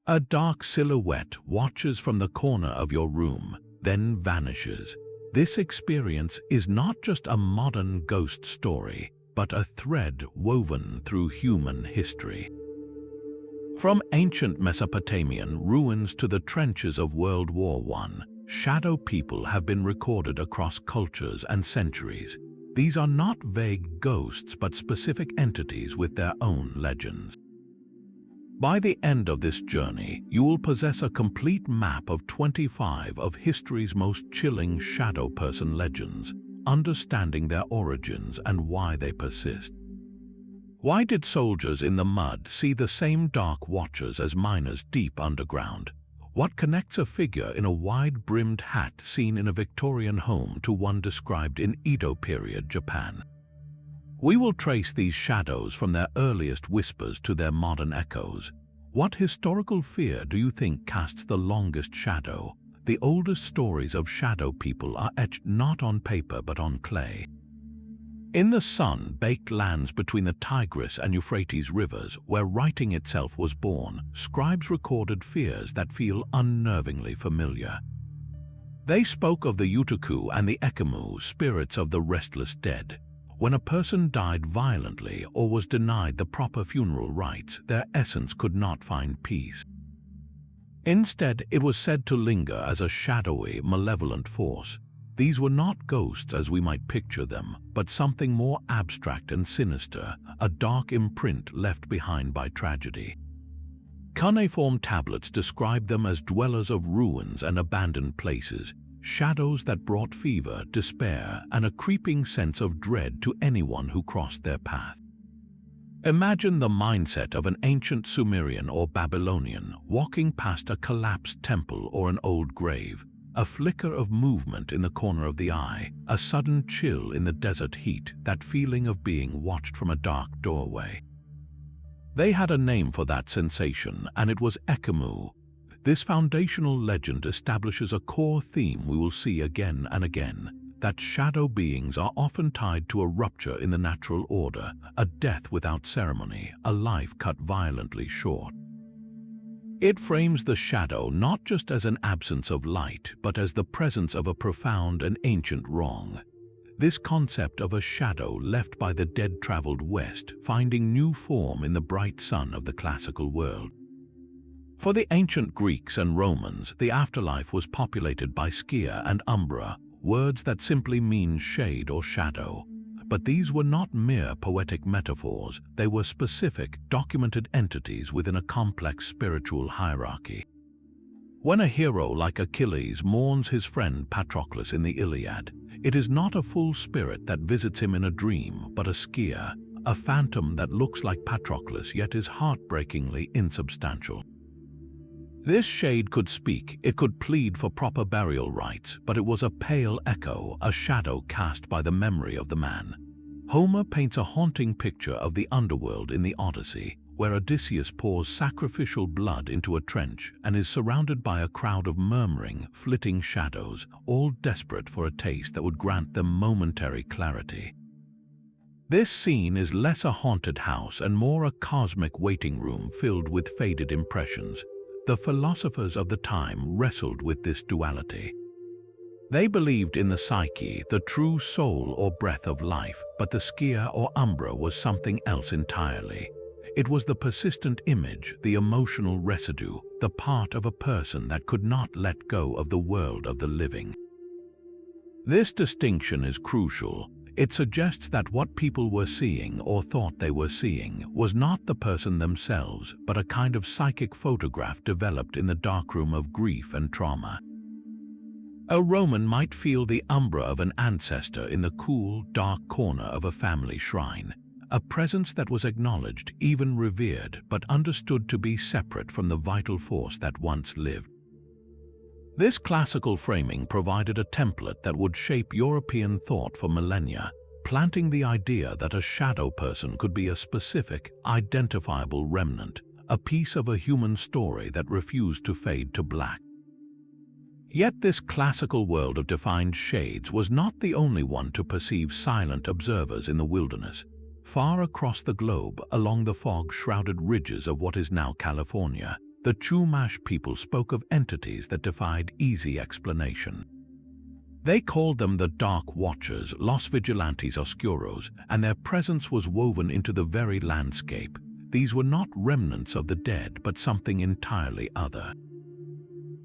A dark silhouette watches from the corner of your room, then vanishes. This experience is not just a modern ghost story, but a thread woven through human history. From ancient Mesopotamian ruins to the trenches of World War I, shadow people have been recorded across cultures and centuries. These are not vague ghosts but specific entities with their own legends. By the end of this journey, you will possess a complete map of 25 of history's most chilling shadow person legends, understanding their origins and why they persist. Why did soldiers in the mud see the same dark watchers as miners deep underground? What connects a figure in a wide-brimmed hat seen in a Victorian home to one described in Edo period Japan? We will trace these shadows from their earliest whispers to their modern echoes. What historical fear do you think casts the longest shadow? The oldest stories of shadow people are etched not on paper but on clay. In the sun-baked lands between the Tigris and Euphrates rivers, where writing itself was born, scribes recorded fears that feel unnervingly familiar. They spoke of the Utuku and the Ekemu, spirits of the restless dead. When a person died violently or was denied the proper funeral rites, their essence could not find peace. Instead, it was said to linger as a shadowy, malevolent force. These were not ghosts as we might picture them, but something more abstract and sinister, a dark imprint left behind by tragedy. Cuneiform tablets describe them as dwellers of ruins and abandoned places, shadows that brought fever, despair, and a creeping sense of dread to anyone who crossed their path. Imagine the mindset of an ancient Sumerian or Babylonian walking past a collapsed temple or an old grave. A flicker of movement in the corner of the eye, a sudden chill in the desert heat, that feeling of being watched from a dark doorway. They had a name for that sensation, and it was Ekemu. This foundational legend establishes a core theme we will see again and again, that shadow beings are often tied to a rupture in the natural order, a death without ceremony, a life cut violently short. It frames the shadow not just as an absence of light, but as the presence of a profound and ancient wrong. This concept of a shadow left by the dead traveled west, finding new form in the bright sun of the classical world. For the ancient Greeks and Romans, the afterlife was populated by Skia and Umbra, words that simply mean shade or shadow. But these were not mere poetic metaphors, they were specific, documented entities within a complex spiritual hierarchy. When a hero like Achilles mourns his friend Patroclus in the Iliad, it is not a full spirit that visits him in a dream, but a Skia, a phantom that looks like Patroclus yet is heartbreakingly insubstantial. This shade could speak, it could plead for proper burial rites, but it was a pale echo, a shadow cast by the memory of the man. Homer paints a haunting picture of the underworld in the Odyssey, where Odysseus pours sacrificial blood into a trench and is surrounded by a crowd of murmuring, flitting shadows, all desperate for a taste that would grant them momentary clarity. This scene is less a haunted house and more a cosmic waiting room filled with faded impressions. The philosophers of the time wrestled with this duality. They believed in the psyche, the true soul or breath of life, but the Skia or Umbra was something else entirely. It was the persistent image, the emotional residue, the part of a person that could not let go of the world of the living. This distinction is crucial. It suggests that what people were seeing or thought they were seeing was not the person themselves, but a kind of psychic photograph developed in the darkroom of grief and trauma. A Roman might feel the umbra of an ancestor in the cool, dark corner of a family shrine, a presence that was acknowledged, even revered, but understood to be separate from the vital force that once lived. This classical framing provided a template that would shape European thought for millennia, planting the idea that a shadow person could be a specific, identifiable remnant, a piece of a human story that refused to fade to black. Yet this classical world of defined shades was not the only one to perceive silent observers in the wilderness. Far across the globe, along the fog-shrouded ridges of what is now California, the Chumash people spoke of entities that defied easy explanation. They called them the Dark Watchers, Los Vigilantes Oscuros, and their presence was woven into the very landscape. These were not remnants of the dead, but something entirely other.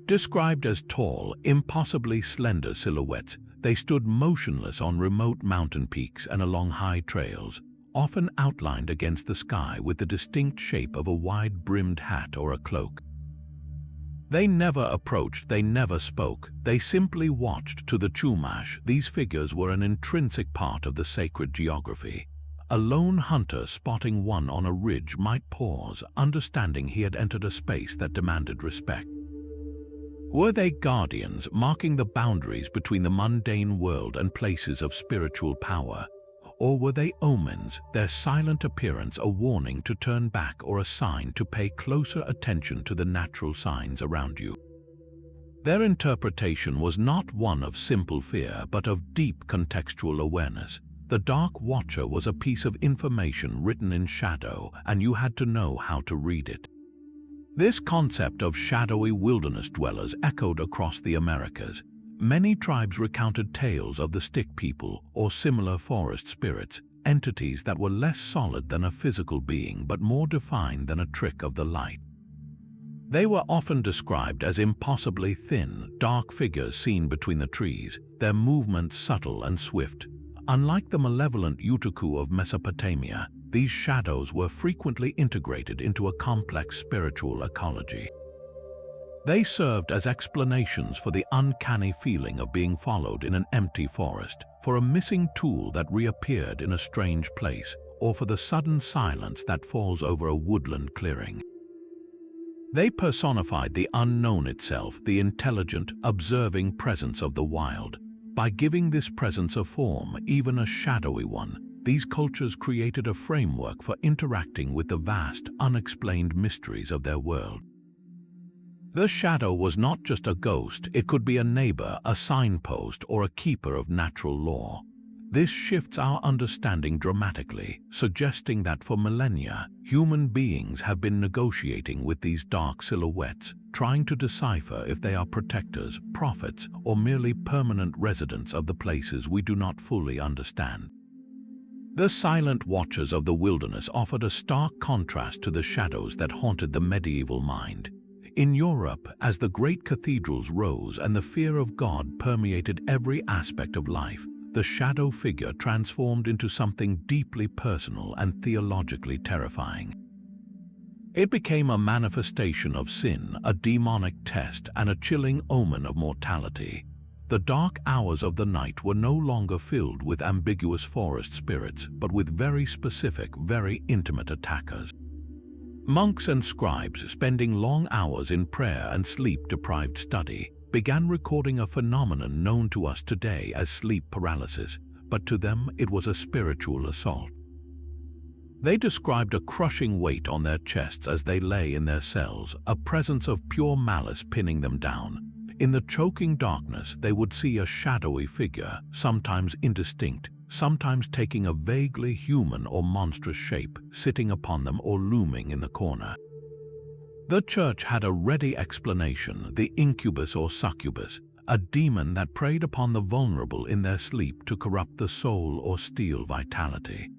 Described as tall, impossibly slender silhouettes, they stood motionless on remote mountain peaks and along high trails, often outlined against the sky with the distinct shape of a wide-brimmed hat or a cloak. They never approached, they never spoke, they simply watched. To the Chumash, these figures were an intrinsic part of the sacred geography. A lone hunter spotting one on a ridge might pause, understanding he had entered a space that demanded respect. Were they guardians, marking the boundaries between the mundane world and places of spiritual power? Or were they omens, their silent appearance a warning to turn back or a sign to pay closer attention to the natural signs around you? Their interpretation was not one of simple fear, but of deep contextual awareness. The Dark Watcher was a piece of information written in shadow, and you had to know how to read it. This concept of shadowy wilderness dwellers echoed across the Americas. Many tribes recounted tales of the stick people or similar forest spirits, entities that were less solid than a physical being but more defined than a trick of the light. They were often described as impossibly thin, dark figures seen between the trees, their movements subtle and swift. Unlike the malevolent Utuku of Mesopotamia, these shadows were frequently integrated into a complex spiritual ecology. They served as explanations for the uncanny feeling of being followed in an empty forest, for a missing tool that reappeared in a strange place, or for the sudden silence that falls over a woodland clearing. They personified the unknown itself, the intelligent, observing presence of the wild. By giving this presence a form, even a shadowy one, these cultures created a framework for interacting with the vast, unexplained mysteries of their world. The shadow was not just a ghost, it could be a neighbor, a signpost, or a keeper of natural law. This shifts our understanding dramatically, suggesting that for millennia, human beings have been negotiating with these dark silhouettes, trying to decipher if they are protectors, prophets, or merely permanent residents of the places we do not fully understand. The silent watchers of the wilderness offered a stark contrast to the shadows that haunted the medieval mind. In Europe, as the great cathedrals rose and the fear of God permeated every aspect of life, the shadow figure transformed into something deeply personal and theologically terrifying. It became a manifestation of sin, a demonic test, and a chilling omen of mortality. The dark hours of the night were no longer filled with ambiguous forest spirits, but with very specific, very intimate attackers. Monks and scribes, spending long hours in prayer and sleep-deprived study, began recording a phenomenon known to us today as sleep paralysis, but to them it was a spiritual assault. They described a crushing weight on their chests as they lay in their cells, a presence of pure malice pinning them down. In the choking darkness, they would see a shadowy figure, sometimes indistinct, sometimes taking a vaguely human or monstrous shape, sitting upon them or looming in the corner. The church had a ready explanation: the incubus or succubus, a demon that preyed upon the vulnerable in their sleep to corrupt the soul or steal vitality.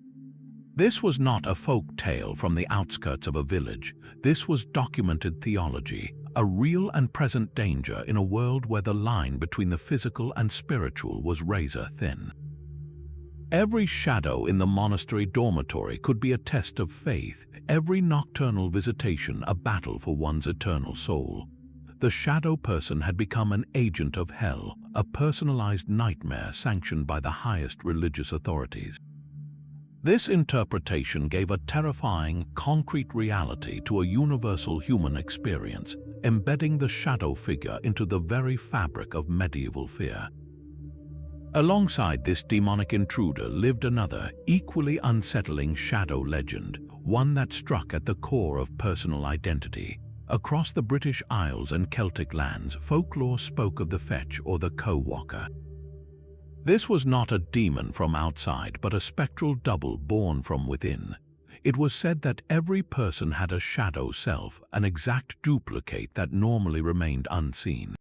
This was not a folk tale from the outskirts of a village. This was documented theology, a real and present danger in a world where the line between the physical and spiritual was razor thin. Every shadow in the monastery dormitory could be a test of faith, every nocturnal visitation a battle for one's eternal soul. The shadow person had become an agent of hell, a personalized nightmare sanctioned by the highest religious authorities. This interpretation gave a terrifying, concrete reality to a universal human experience, embedding the shadow figure into the very fabric of medieval fear. Alongside this demonic intruder lived another, equally unsettling shadow legend, one that struck at the core of personal identity. Across the British Isles and Celtic lands, folklore spoke of the fetch or the co-walker. This was not a demon from outside, but a spectral double born from within. It was said that every person had a shadow self, an exact duplicate that normally remained unseen.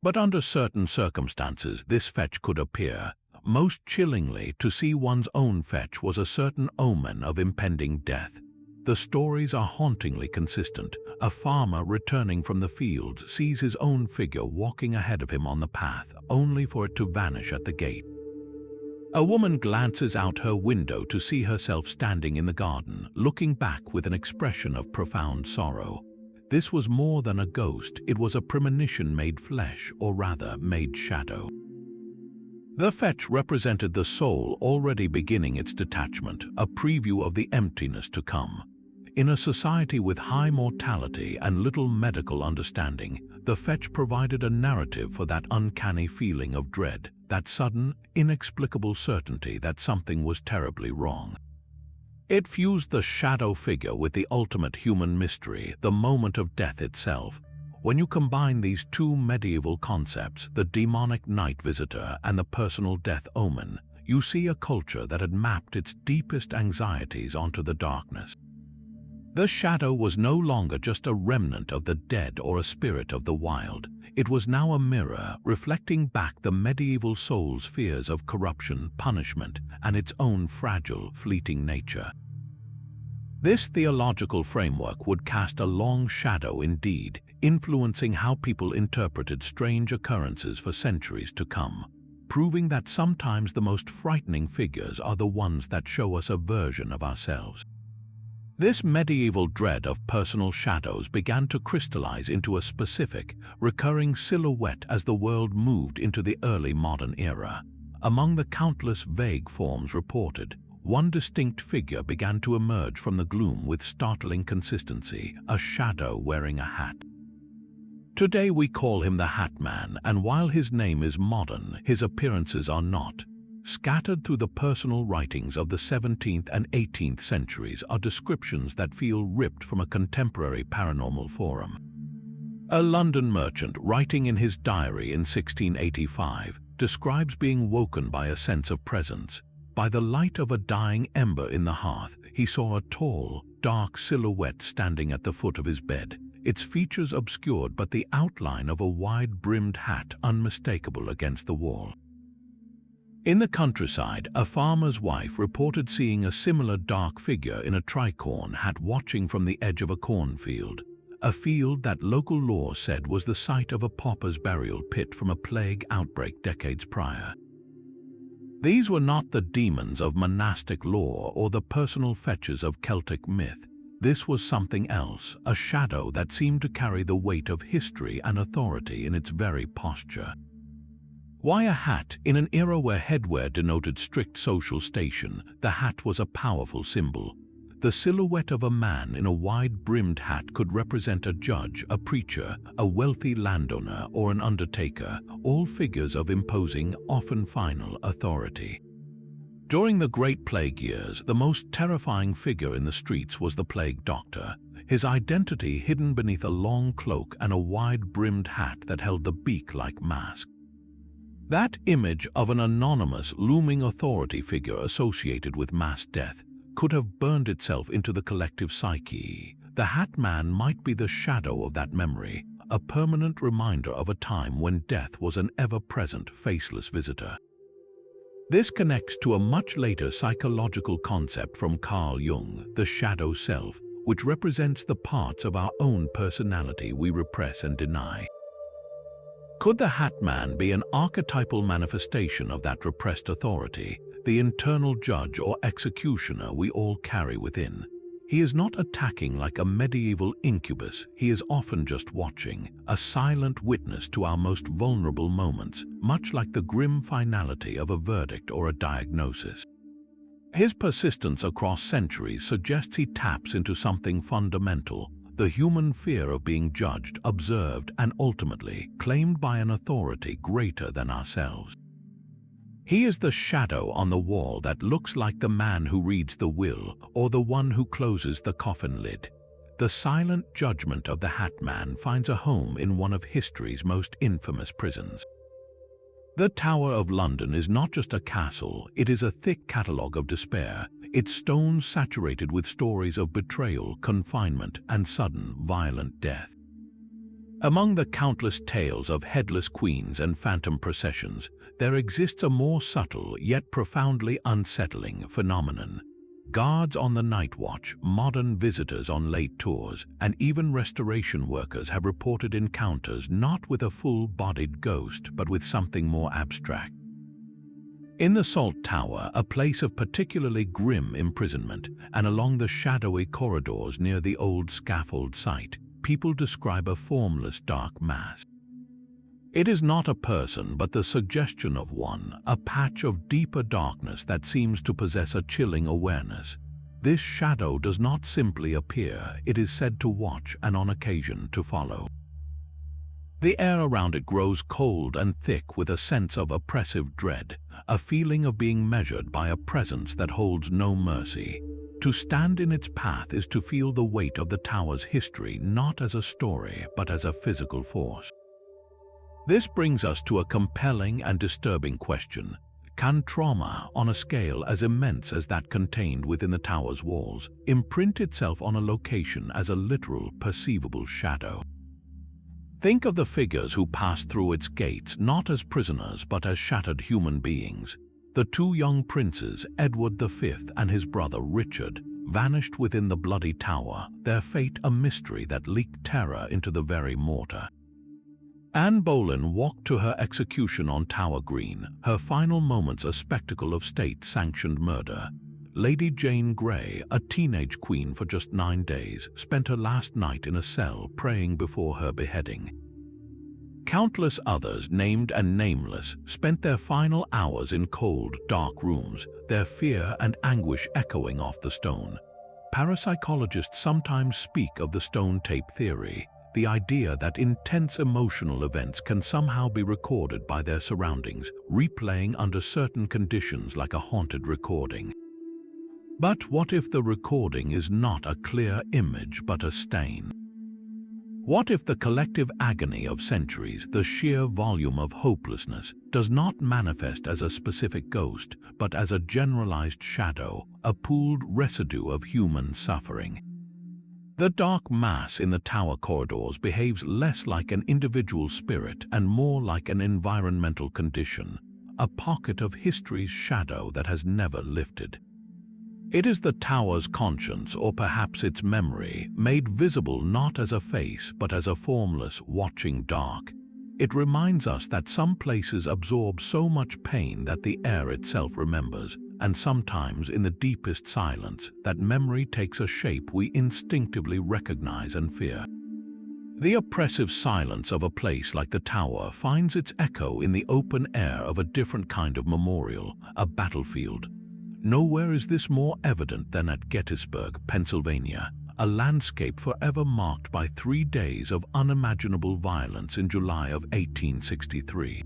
But under certain circumstances, this fetch could appear. Most chillingly, to see one's own fetch was a certain omen of impending death. The stories are hauntingly consistent. A farmer returning from the fields sees his own figure walking ahead of him on the path, only for it to vanish at the gate. A woman glances out her window to see herself standing in the garden, looking back with an expression of profound sorrow. This was more than a ghost, it was a premonition made flesh, or rather made shadow. The fetch represented the soul already beginning its detachment, a preview of the emptiness to come. In a society with high mortality and little medical understanding, the fetch provided a narrative for that uncanny feeling of dread, that sudden, inexplicable certainty that something was terribly wrong. It fused the shadow figure with the ultimate human mystery, the moment of death itself. When you combine these two medieval concepts, the demonic night visitor and the personal death omen, you see a culture that had mapped its deepest anxieties onto the darkness. The shadow was no longer just a remnant of the dead or a spirit of the wild. It was now a mirror, reflecting back the medieval soul's fears of corruption, punishment, and its own fragile, fleeting nature. This theological framework would cast a long shadow indeed, influencing how people interpreted strange occurrences for centuries to come, proving that sometimes the most frightening figures are the ones that show us a version of ourselves. This medieval dread of personal shadows began to crystallize into a specific, recurring silhouette as the world moved into the early modern era. Among the countless vague forms reported, one distinct figure began to emerge from the gloom with startling consistency, a shadow wearing a hat. Today we call him the Hat Man, and while his name is modern, his appearances are not. Scattered through the personal writings of the 17th and 18th centuries are descriptions that feel ripped from a contemporary paranormal forum. A London merchant, writing in his diary in 1685, describes being woken by a sense of presence. By the light of a dying ember in the hearth, he saw a tall, dark silhouette standing at the foot of his bed, its features obscured but the outline of a wide-brimmed hat unmistakable against the wall. In the countryside, a farmer's wife reported seeing a similar dark figure in a tricorn hat watching from the edge of a cornfield, a field that local law said was the site of a pauper's burial pit from a plague outbreak decades prior. These were not the demons of monastic lore or the personal fetches of Celtic myth. This was something else, a shadow that seemed to carry the weight of history and authority in its very posture. Why a hat? In an era where headwear denoted strict social station, the hat was a powerful symbol. The silhouette of a man in a wide-brimmed hat could represent a judge, a preacher, a wealthy landowner, or an undertaker, all figures of imposing, often final, authority. During the Great Plague years, the most terrifying figure in the streets was the plague doctor, his identity hidden beneath a long cloak and a wide-brimmed hat that held the beak-like mask. That image of an anonymous, looming authority figure associated with mass death could have burned itself into the collective psyche. The Hat Man might be the shadow of that memory, a permanent reminder of a time when death was an ever-present, faceless visitor. This connects to a much later psychological concept from Carl Jung, the shadow self, which represents the parts of our own personality we repress and deny. Could the Hat Man be an archetypal manifestation of that repressed authority, the internal judge or executioner we all carry within? He is not attacking like a medieval incubus, he is often just watching, a silent witness to our most vulnerable moments, much like the grim finality of a verdict or a diagnosis. His persistence across centuries suggests he taps into something fundamental, the human fear of being judged, observed, and ultimately claimed by an authority greater than ourselves. He is the shadow on the wall that looks like the man who reads the will or the one who closes the coffin lid. The silent judgment of the Hat Man finds a home in one of history's most infamous prisons. The Tower of London is not just a castle, it is a thick catalogue of despair. its stones saturated with stories of betrayal, confinement, and sudden, violent death. Among the countless tales of headless queens and phantom processions, there exists a more subtle yet profoundly unsettling phenomenon. Guards on the night watch, modern visitors on late tours, and even restoration workers have reported encounters not with a full-bodied ghost, but with something more abstract. In the Salt Tower, a place of particularly grim imprisonment, and along the shadowy corridors near the old scaffold site, people describe a formless dark mass. It is not a person, but the suggestion of one, a patch of deeper darkness that seems to possess a chilling awareness. This shadow does not simply appear, it is said to watch and on occasion to follow. The air around it grows cold and thick with a sense of oppressive dread, a feeling of being measured by a presence that holds no mercy. To stand in its path is to feel the weight of the tower's history not as a story, but as a physical force. This brings us to a compelling and disturbing question. Can trauma, on a scale as immense as that contained within the tower's walls, imprint itself on a location as a literal, perceivable shadow? Think of the figures who passed through its gates not as prisoners but as shattered human beings. The two young princes, Edward V and his brother Richard, vanished within the bloody tower, their fate a mystery that leaked terror into the very mortar. Anne Boleyn walked to her execution on Tower Green, her final moments a spectacle of state-sanctioned murder. Lady Jane Grey, a teenage queen for just 9 days, spent her last night in a cell praying before her beheading. Countless others, named and nameless, spent their final hours in cold, dark rooms, their fear and anguish echoing off the stone. Parapsychologists sometimes speak of the stone tape theory, the idea that intense emotional events can somehow be recorded by their surroundings, replaying under certain conditions like a haunted recording. But what if the recording is not a clear image but a stain? What if the collective agony of centuries, the sheer volume of hopelessness, does not manifest as a specific ghost, but as a generalized shadow, a pooled residue of human suffering? The dark mass in the tower corridors behaves less like an individual spirit and more like an environmental condition, a pocket of history's shadow that has never lifted. It is the tower's conscience, or perhaps its memory, made visible not as a face but as a formless, watching dark. It reminds us that some places absorb so much pain that the air itself remembers, and sometimes in the deepest silence, that memory takes a shape we instinctively recognize and fear. The oppressive silence of a place like the tower finds its echo in the open air of a different kind of memorial, a battlefield. Nowhere is this more evident than at Gettysburg, Pennsylvania, a landscape forever marked by 3 days of unimaginable violence in July of 1863.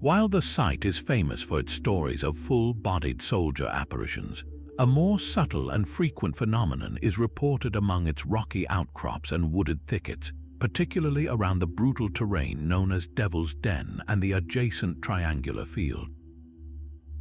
While the site is famous for its stories of full-bodied soldier apparitions, a more subtle and frequent phenomenon is reported among its rocky outcrops and wooded thickets, particularly around the brutal terrain known as Devil's Den and the adjacent triangular field.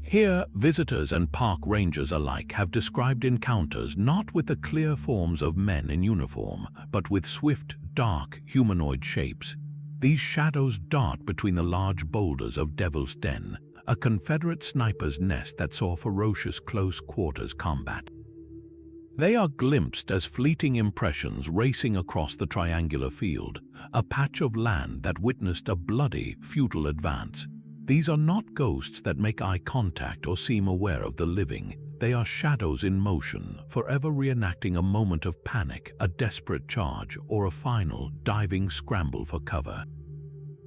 Here, visitors and park rangers alike have described encounters not with the clear forms of men in uniform, but with swift, dark, humanoid shapes. These shadows dart between the large boulders of Devil's Den, a Confederate sniper's nest that saw ferocious close-quarters combat. They are glimpsed as fleeting impressions racing across the triangular field, a patch of land that witnessed a bloody, futile advance. These are not ghosts that make eye contact or seem aware of the living. They are shadows in motion, forever reenacting a moment of panic, a desperate charge, or a final, diving scramble for cover.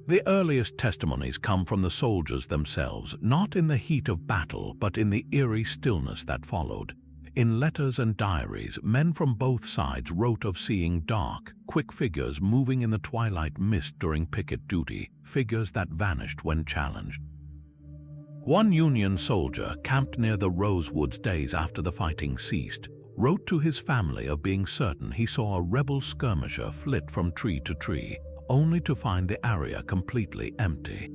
The earliest testimonies come from the soldiers themselves, not in the heat of battle, but in the eerie stillness that followed. In letters and diaries, men from both sides wrote of seeing dark, quick figures moving in the twilight mist during picket duty, figures that vanished when challenged. One Union soldier, camped near the Rosewoods days after the fighting ceased, wrote to his family of being certain he saw a rebel skirmisher flit from tree to tree, only to find the area completely empty.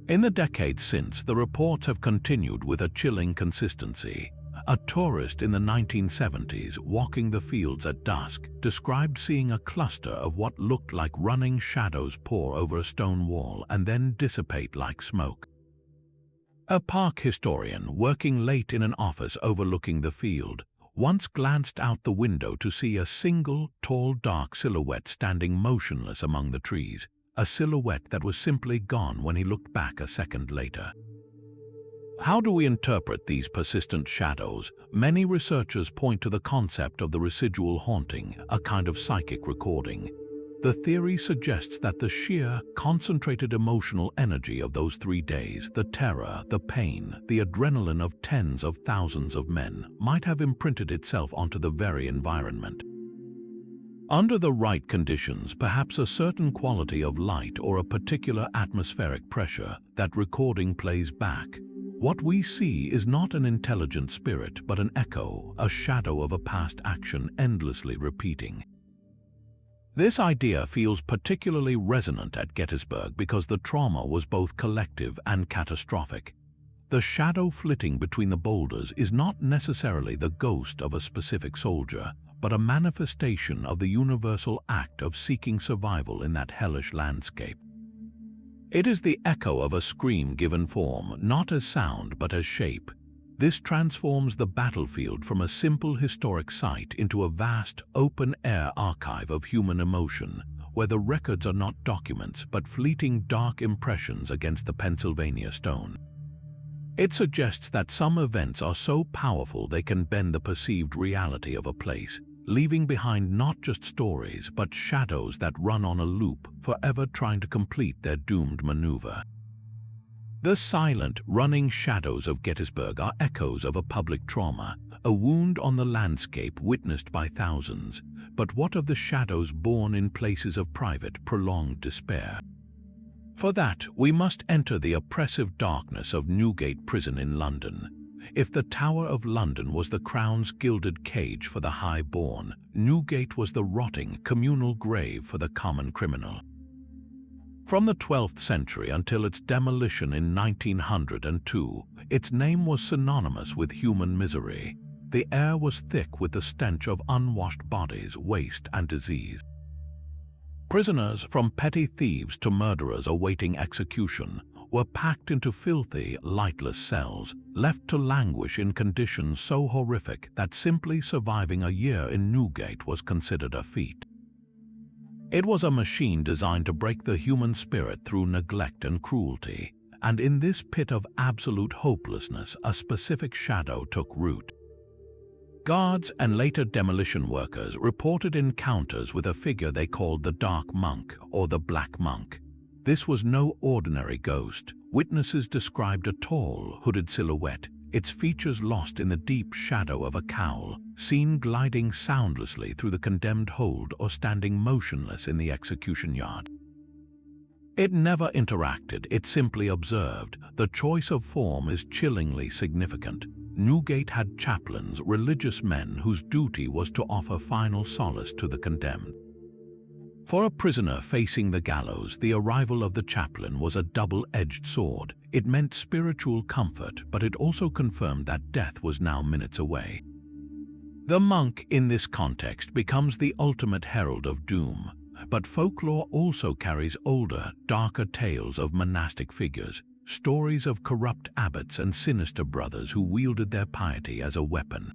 In the decades since, the reports have continued with a chilling consistency. A tourist in the 1970s walking the fields at dusk described seeing a cluster of what looked like running shadows pour over a stone wall and then dissipate like smoke. A park historian working late in an office overlooking the field once glanced out the window to see a single, tall, dark silhouette standing motionless among the trees, a silhouette that was simply gone when he looked back a second later. How do we interpret these persistent shadows? Many researchers point to the concept of the residual haunting, a kind of psychic recording. The theory suggests that the sheer, concentrated emotional energy of those 3 days, the terror, the pain, the adrenaline of tens of thousands of men, might have imprinted itself onto the very environment. Under the right conditions, perhaps a certain quality of light or a particular atmospheric pressure, that recording plays back. What we see is not an intelligent spirit, but an echo, a shadow of a past action endlessly repeating. This idea feels particularly resonant at Gettysburg because the trauma was both collective and catastrophic. The shadow flitting between the boulders is not necessarily the ghost of a specific soldier, but a manifestation of the universal act of seeking survival in that hellish landscape. It is the echo of a scream given form, not as sound but as shape. This transforms the battlefield from a simple historic site into a vast, open-air archive of human emotion, where the records are not documents but fleeting dark impressions against the Pennsylvania stone. It suggests that some events are so powerful they can bend the perceived reality of a place, leaving behind not just stories but shadows that run on a loop, forever trying to complete their doomed maneuver. The silent, running shadows of Gettysburg are echoes of a public trauma, a wound on the landscape witnessed by thousands. But what of the shadows born in places of private, prolonged despair? For that, we must enter the oppressive darkness of Newgate Prison in London. If the Tower of London was the Crown's gilded cage for the high-born, Newgate was the rotting, communal grave for the common criminal. From the 12th century until its demolition in 1902, its name was synonymous with human misery. The air was thick with the stench of unwashed bodies, waste, and disease. Prisoners, from petty thieves to murderers awaiting execution, were packed into filthy, lightless cells, left to languish in conditions so horrific that simply surviving a year in Newgate was considered a feat. It was a machine designed to break the human spirit through neglect and cruelty, and in this pit of absolute hopelessness, a specific shadow took root. Guards and later demolition workers reported encounters with a figure they called the Dark Monk or the Black Monk. This was no ordinary ghost. Witnesses described a tall, hooded silhouette, its features lost in the deep shadow of a cowl, seen gliding soundlessly through the condemned hold or standing motionless in the execution yard. It never interacted, it simply observed. The choice of form is chillingly significant. Newgate had chaplains, religious men whose duty was to offer final solace to the condemned. For a prisoner facing the gallows, the arrival of the chaplain was a double-edged sword. It meant spiritual comfort, but it also confirmed that death was now minutes away. The monk, in this context, becomes the ultimate herald of doom. But folklore also carries older, darker tales of monastic figures, stories of corrupt abbots and sinister brothers who wielded their piety as a weapon.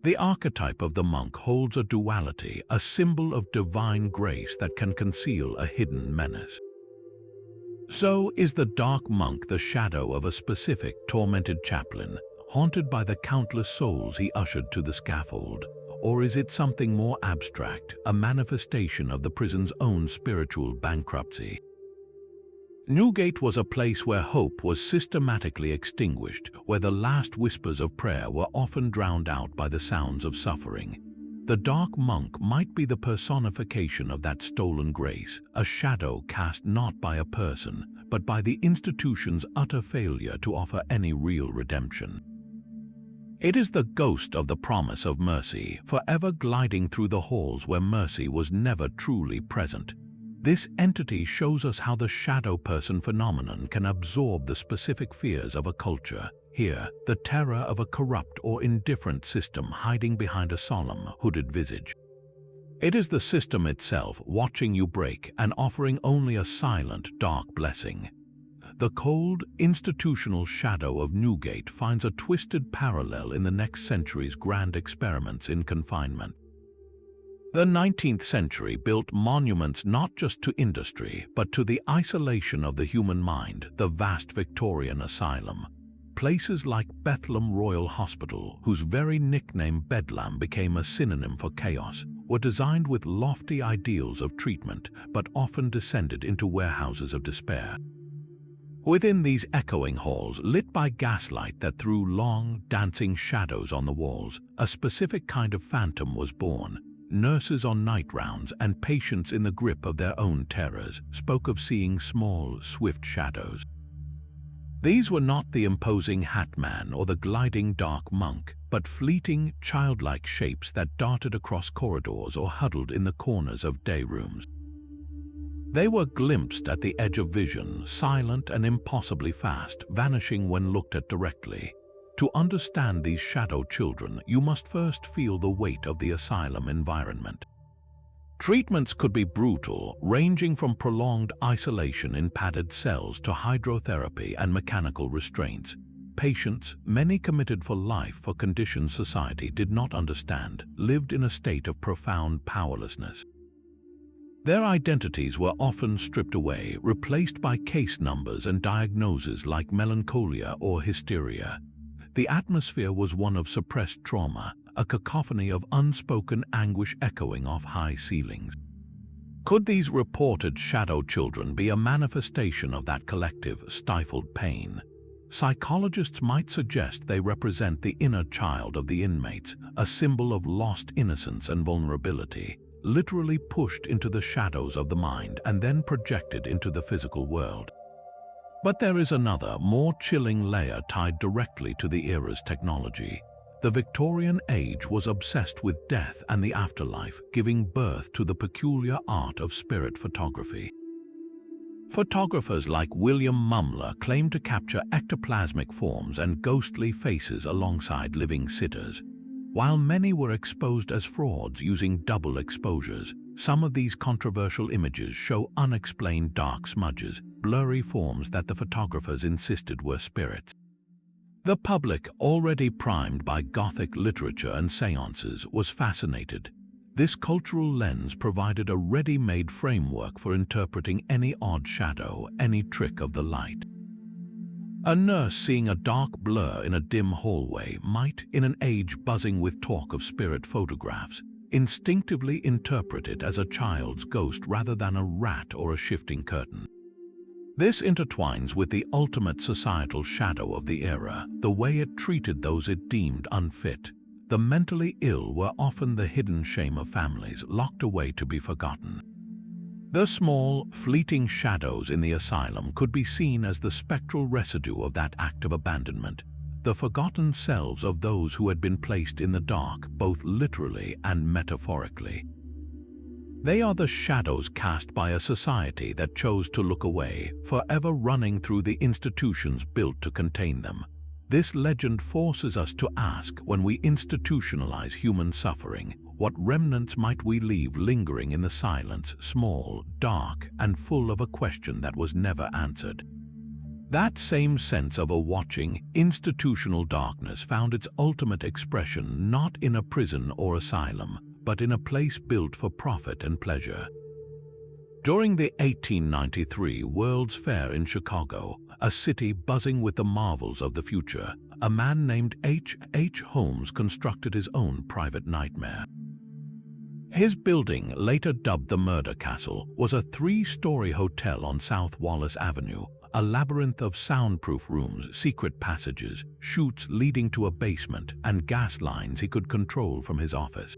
The archetype of the monk holds a duality, a symbol of divine grace that can conceal a hidden menace. So, is the dark monk the shadow of a specific, tormented chaplain, haunted by the countless souls he ushered to the scaffold? Or is it something more abstract, a manifestation of the prison's own spiritual bankruptcy? Newgate was a place where hope was systematically extinguished, where the last whispers of prayer were often drowned out by the sounds of suffering. The dark monk might be the personification of that stolen grace, a shadow cast not by a person, but by the institution's utter failure to offer any real redemption. It is the ghost of the promise of mercy, forever gliding through the halls where mercy was never truly present. This entity shows us how the shadow person phenomenon can absorb the specific fears of a culture, Here, the terror of a corrupt or indifferent system hiding behind a solemn, hooded visage. It is the system itself watching you break and offering only a silent, dark blessing. The cold, institutional shadow of Newgate finds a twisted parallel in the next century's grand experiments in confinement. The 19th century built monuments not just to industry, but to the isolation of the human mind, the vast Victorian asylum. Places like Bethlehem Royal Hospital, whose very nickname Bedlam became a synonym for chaos, were designed with lofty ideals of treatment, but often descended into warehouses of despair. Within these echoing halls, lit by gaslight that threw long, dancing shadows on the walls, a specific kind of phantom was born. Nurses on night rounds and patients in the grip of their own terrors spoke of seeing small, swift shadows. These were not the imposing hat man or the gliding dark monk, but fleeting, childlike shapes that darted across corridors or huddled in the corners of day rooms. They were glimpsed at the edge of vision, silent and impossibly fast, vanishing when looked at directly. To understand these shadow children, you must first feel the weight of the asylum environment. Treatments could be brutal, ranging from prolonged isolation in padded cells to hydrotherapy and mechanical restraints. Patients, many committed for life for conditions society did not understand, lived in a state of profound powerlessness. Their identities were often stripped away, replaced by case numbers and diagnoses like melancholia or hysteria. The atmosphere was one of suppressed trauma, a cacophony of unspoken anguish echoing off high ceilings. Could these reported shadow children be a manifestation of that collective, stifled pain? Psychologists might suggest they represent the inner child of the inmates, a symbol of lost innocence and vulnerability, literally pushed into the shadows of the mind and then projected into the physical world. But there is another, more chilling layer tied directly to the era's technology. The Victorian age was obsessed with death and the afterlife, giving birth to the peculiar art of spirit photography. Photographers like William Mumler claimed to capture ectoplasmic forms and ghostly faces alongside living sitters. While many were exposed as frauds using double exposures, some of these controversial images show unexplained dark smudges, blurry forms that the photographers insisted were spirits. The public, already primed by Gothic literature and seances, was fascinated. This cultural lens provided a ready-made framework for interpreting any odd shadow, any trick of the light. A nurse seeing a dark blur in a dim hallway might, in an age buzzing with talk of spirit photographs, instinctively interpret it as a child's ghost rather than a rat or a shifting curtain. This intertwines with the ultimate societal shadow of the era, the way it treated those it deemed unfit. The mentally ill were often the hidden shame of families, locked away to be forgotten. The small, fleeting shadows in the asylum could be seen as the spectral residue of that act of abandonment, the forgotten selves of those who had been placed in the dark, both literally and metaphorically. They are the shadows cast by a society that chose to look away, forever running through the institutions built to contain them. This legend forces us to ask, when we institutionalize human suffering, what remnants might we leave lingering in the silence, small, dark, and full of a question that was never answered? That same sense of a watching, institutional darkness found its ultimate expression not in a prison or asylum, but in a place built for profit and pleasure. During the 1893 World's Fair in Chicago, a city buzzing with the marvels of the future, a man named H. Holmes constructed his own private nightmare. His building, later dubbed the Murder Castle, was a 3-story hotel on South Wallace Avenue, a labyrinth of soundproof rooms, secret passages, chutes leading to a basement, and gas lines he could control from his office.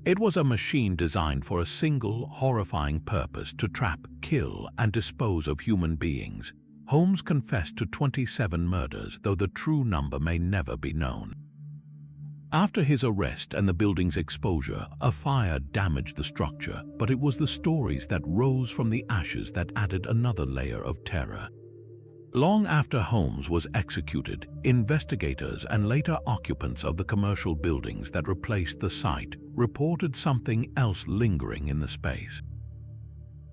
It was a machine designed for a single, horrifying purpose: to trap, kill, and dispose of human beings. Holmes confessed to 27 murders, though the true number may never be known. After his arrest and the building's exposure, a fire damaged the structure, but it was the stories that rose from the ashes that added another layer of terror. Long after Holmes was executed, investigators and later occupants of the commercial buildings that replaced the site reported something else lingering in the space.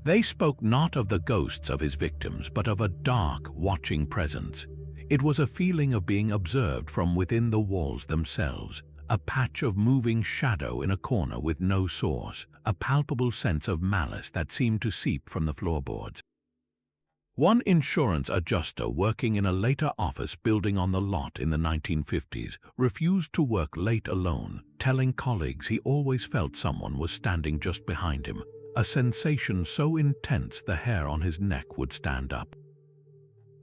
They spoke not of the ghosts of his victims, but of a dark, watching presence. It was a feeling of being observed from within the walls themselves, a patch of moving shadow in a corner with no source, a palpable sense of malice that seemed to seep from the floorboards. One insurance adjuster working in a later office building on the lot in the 1950s refused to work late alone, telling colleagues he always felt someone was standing just behind him, a sensation so intense the hair on his neck would stand up.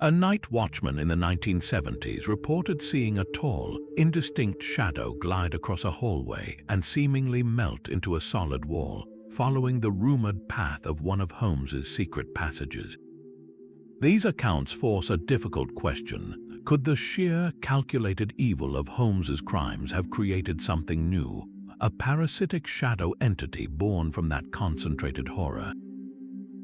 A night watchman in the 1970s reported seeing a tall, indistinct shadow glide across a hallway and seemingly melt into a solid wall, following the rumored path of one of Holmes's secret passages. These accounts force a difficult question. Could the sheer, calculated evil of Holmes's crimes have created something new, a parasitic shadow entity born from that concentrated horror?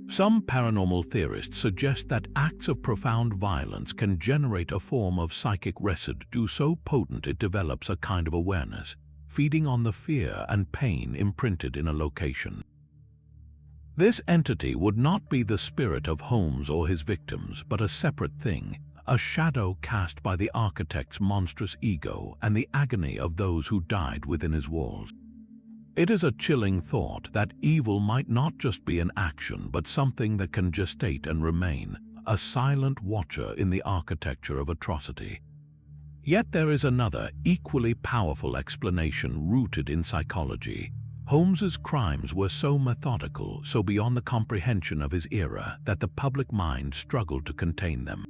Some paranormal theorists suggest that acts of profound violence can generate a form of psychic residue so potent it develops a kind of awareness, feeding on the fear and pain imprinted in a location. This entity would not be the spirit of Holmes or his victims, but a separate thing, a shadow cast by the architect's monstrous ego and the agony of those who died within his walls. It is a chilling thought that evil might not just be an action, but something that can gestate and remain, a silent watcher in the architecture of atrocity. Yet there is another, equally powerful explanation rooted in psychology. Holmes's crimes were so methodical, so beyond the comprehension of his era, that the public mind struggled to contain them.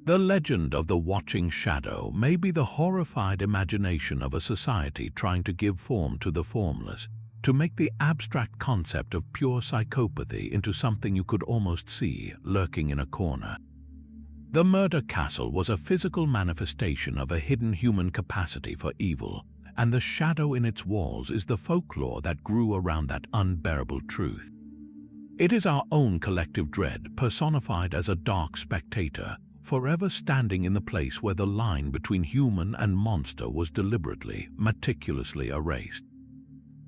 The legend of the watching shadow may be the horrified imagination of a society trying to give form to the formless, to make the abstract concept of pure psychopathy into something you could almost see lurking in a corner. The murder castle was a physical manifestation of a hidden human capacity for evil, and the shadow in its walls is the folklore that grew around that unbearable truth. It is our own collective dread personified as a dark spectator, forever standing in the place where the line between human and monster was deliberately, meticulously erased.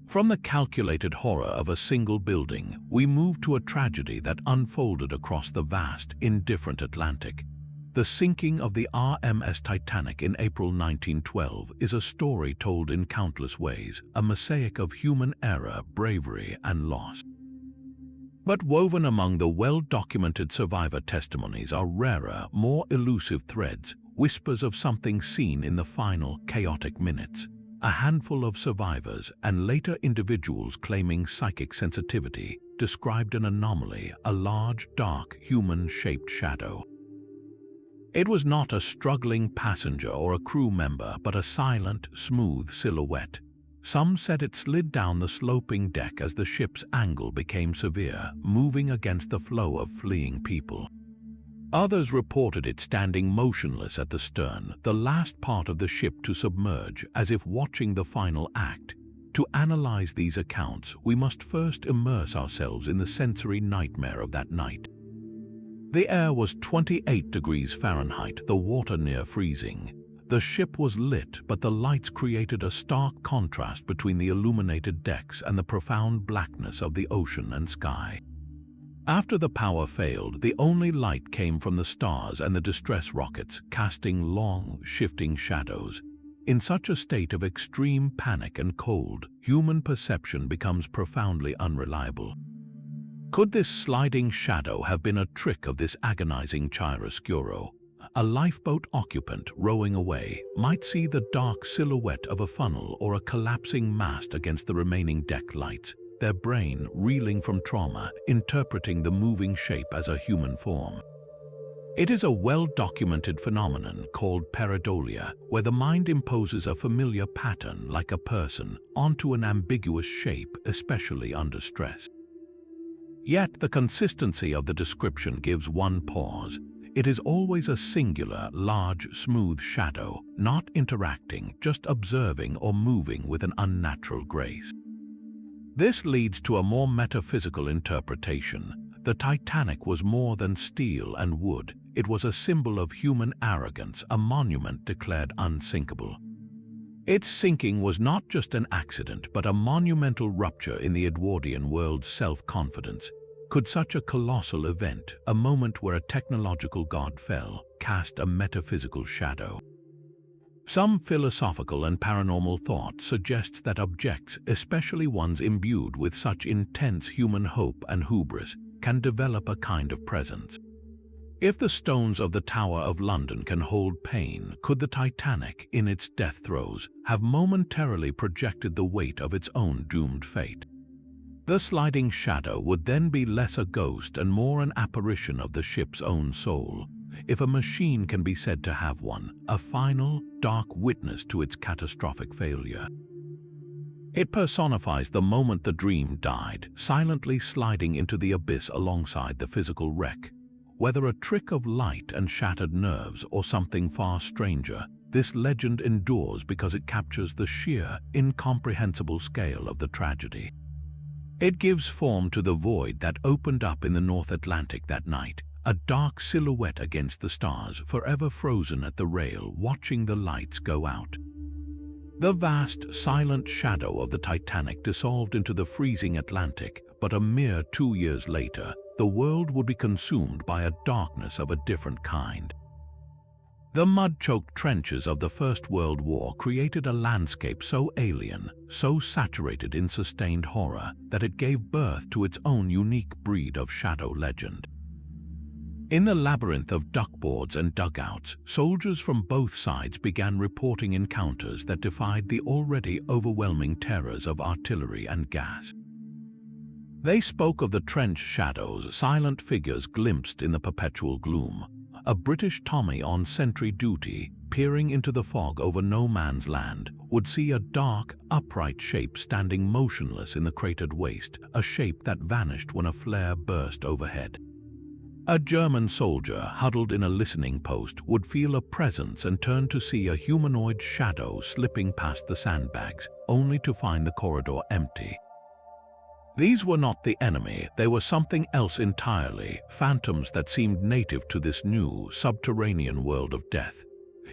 From the calculated horror of a single building, we move to a tragedy that unfolded across the vast, indifferent Atlantic. The sinking of the RMS Titanic in April 1912 is a story told in countless ways, a mosaic of human error, bravery, and loss. But woven among the well-documented survivor testimonies are rarer, more elusive threads, whispers of something seen in the final, chaotic minutes. A handful of survivors and later individuals claiming psychic sensitivity described an anomaly, a large, dark, human-shaped shadow. It was not a struggling passenger or a crew member, but a silent, smooth silhouette. Some said it slid down the sloping deck as the ship's angle became severe, moving against the flow of fleeing people. Others reported it standing motionless at the stern, the last part of the ship to submerge, as if watching the final act. To analyze these accounts, we must first immerse ourselves in the sensory nightmare of that night. The air was 28 degrees Fahrenheit, the water near freezing. The ship was lit, but the lights created a stark contrast between the illuminated decks and the profound blackness of the ocean and sky. After the power failed, the only light came from the stars and the distress rockets, casting long, shifting shadows. In such a state of extreme panic and cold, human perception becomes profoundly unreliable. Could this sliding shadow have been a trick of this agonizing chiaroscuro? A lifeboat occupant rowing away might see the dark silhouette of a funnel or a collapsing mast against the remaining deck lights, their brain reeling from trauma, interpreting the moving shape as a human form. It is a well-documented phenomenon called pareidolia, where the mind imposes a familiar pattern, like a person, onto an ambiguous shape, especially under stress. Yet the consistency of the description gives one pause. It is always a singular, large, smooth shadow, not interacting, just observing or moving with an unnatural grace. This leads to a more metaphysical interpretation. The Titanic was more than steel and wood. It was a symbol of human arrogance, a monument declared unsinkable. Its sinking was not just an accident, but a monumental rupture in the Edwardian world's self-confidence. Could such a colossal event, a moment where a technological god fell, cast a metaphysical shadow? Some philosophical and paranormal thought suggests that objects, especially ones imbued with such intense human hope and hubris, can develop a kind of presence. If the stones of the Tower of London can hold pain, could the Titanic, in its death throes, have momentarily projected the weight of its own doomed fate? The sliding shadow would then be less a ghost and more an apparition of the ship's own soul, if a machine can be said to have one, a final, dark witness to its catastrophic failure. It personifies the moment the dream died, silently sliding into the abyss alongside the physical wreck. Whether a trick of light and shattered nerves or something far stranger, this legend endures because it captures the sheer, incomprehensible scale of the tragedy. It gives form to the void that opened up in the North Atlantic that night, a dark silhouette against the stars, forever frozen at the rail, watching the lights go out. The vast, silent shadow of the Titanic dissolved into the freezing Atlantic, but a mere 2 years later, the world would be consumed by a darkness of a different kind. The mud-choked trenches of the First World War created a landscape so alien, so saturated in sustained horror, that it gave birth to its own unique breed of shadow legend. In the labyrinth of duckboards and dugouts, soldiers from both sides began reporting encounters that defied the already overwhelming terrors of artillery and gas. They spoke of the trench shadows, silent figures glimpsed in the perpetual gloom. A British Tommy on sentry duty, peering into the fog over no man's land, would see a dark, upright shape standing motionless in the cratered waste, a shape that vanished when a flare burst overhead. A German soldier, huddled in a listening post, would feel a presence and turn to see a humanoid shadow slipping past the sandbags, only to find the corridor empty. These were not the enemy, they were something else entirely, phantoms that seemed native to this new, subterranean world of death.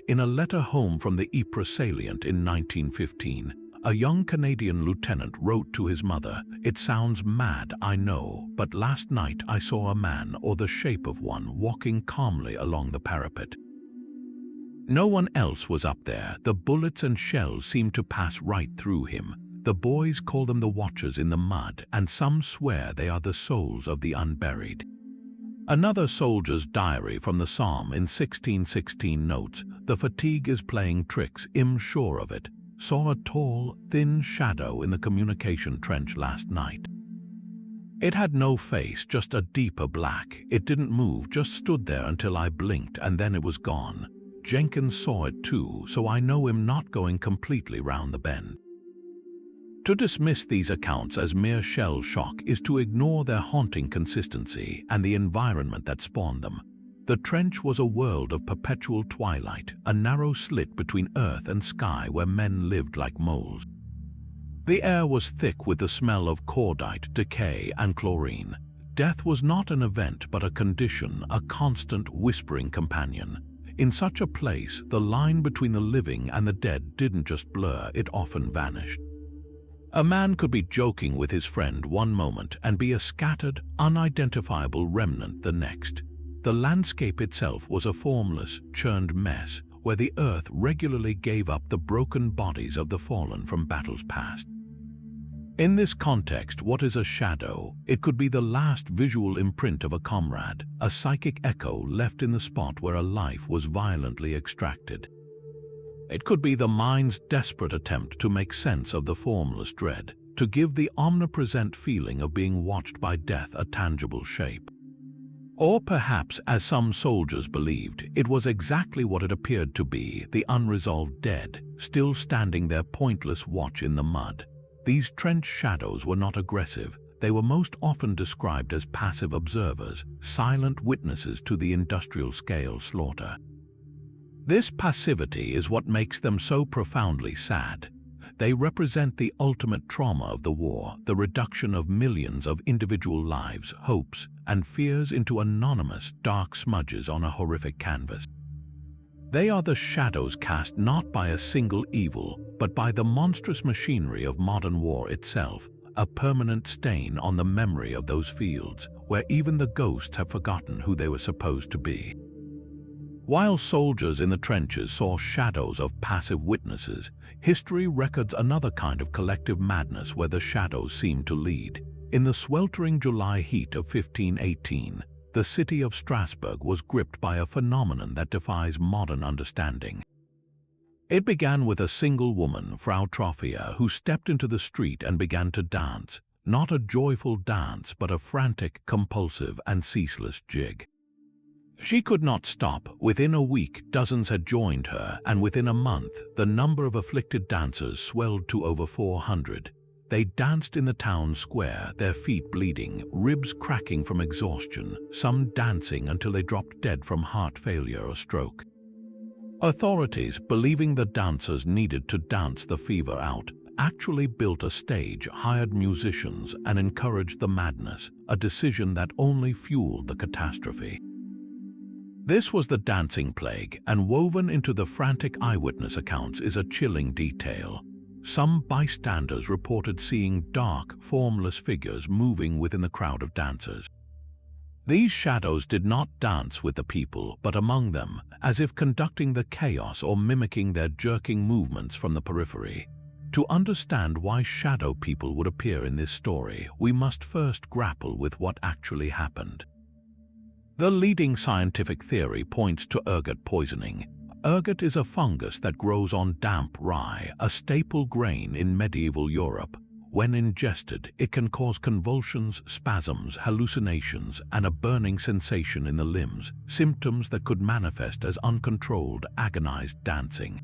In a letter home from the Ypres salient in 1915, a young Canadian lieutenant wrote to his mother, "It sounds mad, I know, but last night I saw a man, or the shape of one, walking calmly along the parapet. No one else was up there, the bullets and shells seemed to pass right through him. The boys call them the Watchers in the mud, and some swear they are the souls of the unburied." Another soldier's diary from the Somme in 1616 notes, "The fatigue is playing tricks, I'm sure of it. Saw a tall, thin shadow in the communication trench last night. It had no face, just a deeper black. It didn't move, just stood there until I blinked, and then it was gone. Jenkins saw it too, so I know him not going completely round the bend." To dismiss these accounts as mere shell shock is to ignore their haunting consistency and the environment that spawned them. The trench was a world of perpetual twilight, a narrow slit between earth and sky where men lived like moles. The air was thick with the smell of cordite, decay, and chlorine. Death was not an event but a condition, a constant whispering companion. In such a place, the line between the living and the dead didn't just blur, it often vanished. A man could be joking with his friend one moment and be a scattered, unidentifiable remnant the next. The landscape itself was a formless, churned mess where the earth regularly gave up the broken bodies of the fallen from battles past. In this context, what is a shadow? It could be the last visual imprint of a comrade, a psychic echo left in the spot where a life was violently extracted. It could be the mind's desperate attempt to make sense of the formless dread, to give the omnipresent feeling of being watched by death a tangible shape. Or perhaps, as some soldiers believed, it was exactly what it appeared to be, the unresolved dead, still standing their pointless watch in the mud. These trench shadows were not aggressive, they were most often described as passive observers, silent witnesses to the industrial-scale slaughter. This passivity is what makes them so profoundly sad. They represent the ultimate trauma of the war, the reduction of millions of individual lives, hopes, and fears into anonymous, dark smudges on a horrific canvas. They are the shadows cast not by a single evil, but by the monstrous machinery of modern war itself, a permanent stain on the memory of those fields, where even the ghosts have forgotten who they were supposed to be. While soldiers in the trenches saw shadows of passive witnesses, history records another kind of collective madness where the shadows seemed to lead. In the sweltering July heat of 1518, the city of Strasbourg was gripped by a phenomenon that defies modern understanding. It began with a single woman, Frau Trophia, who stepped into the street and began to dance, not a joyful dance, but a frantic, compulsive, and ceaseless jig. She could not stop. Within a week, dozens had joined her, and within a month, the number of afflicted dancers swelled to over 400. They danced in the town square, their feet bleeding, ribs cracking from exhaustion, some dancing until they dropped dead from heart failure or stroke. Authorities, believing the dancers needed to dance the fever out, actually built a stage, hired musicians, and encouraged the madness, a decision that only fueled the catastrophe. This was the dancing plague, and woven into the frantic eyewitness accounts is a chilling detail. Some bystanders reported seeing dark, formless figures moving within the crowd of dancers. These shadows did not dance with the people, but among them, as if conducting the chaos or mimicking their jerking movements from the periphery. To understand why shadow people would appear in this story, we must first grapple with what actually happened. The leading scientific theory points to ergot poisoning. Ergot is a fungus that grows on damp rye, a staple grain in medieval Europe. When ingested, it can cause convulsions, spasms, hallucinations, and a burning sensation in the limbs, symptoms that could manifest as uncontrolled, agonized dancing.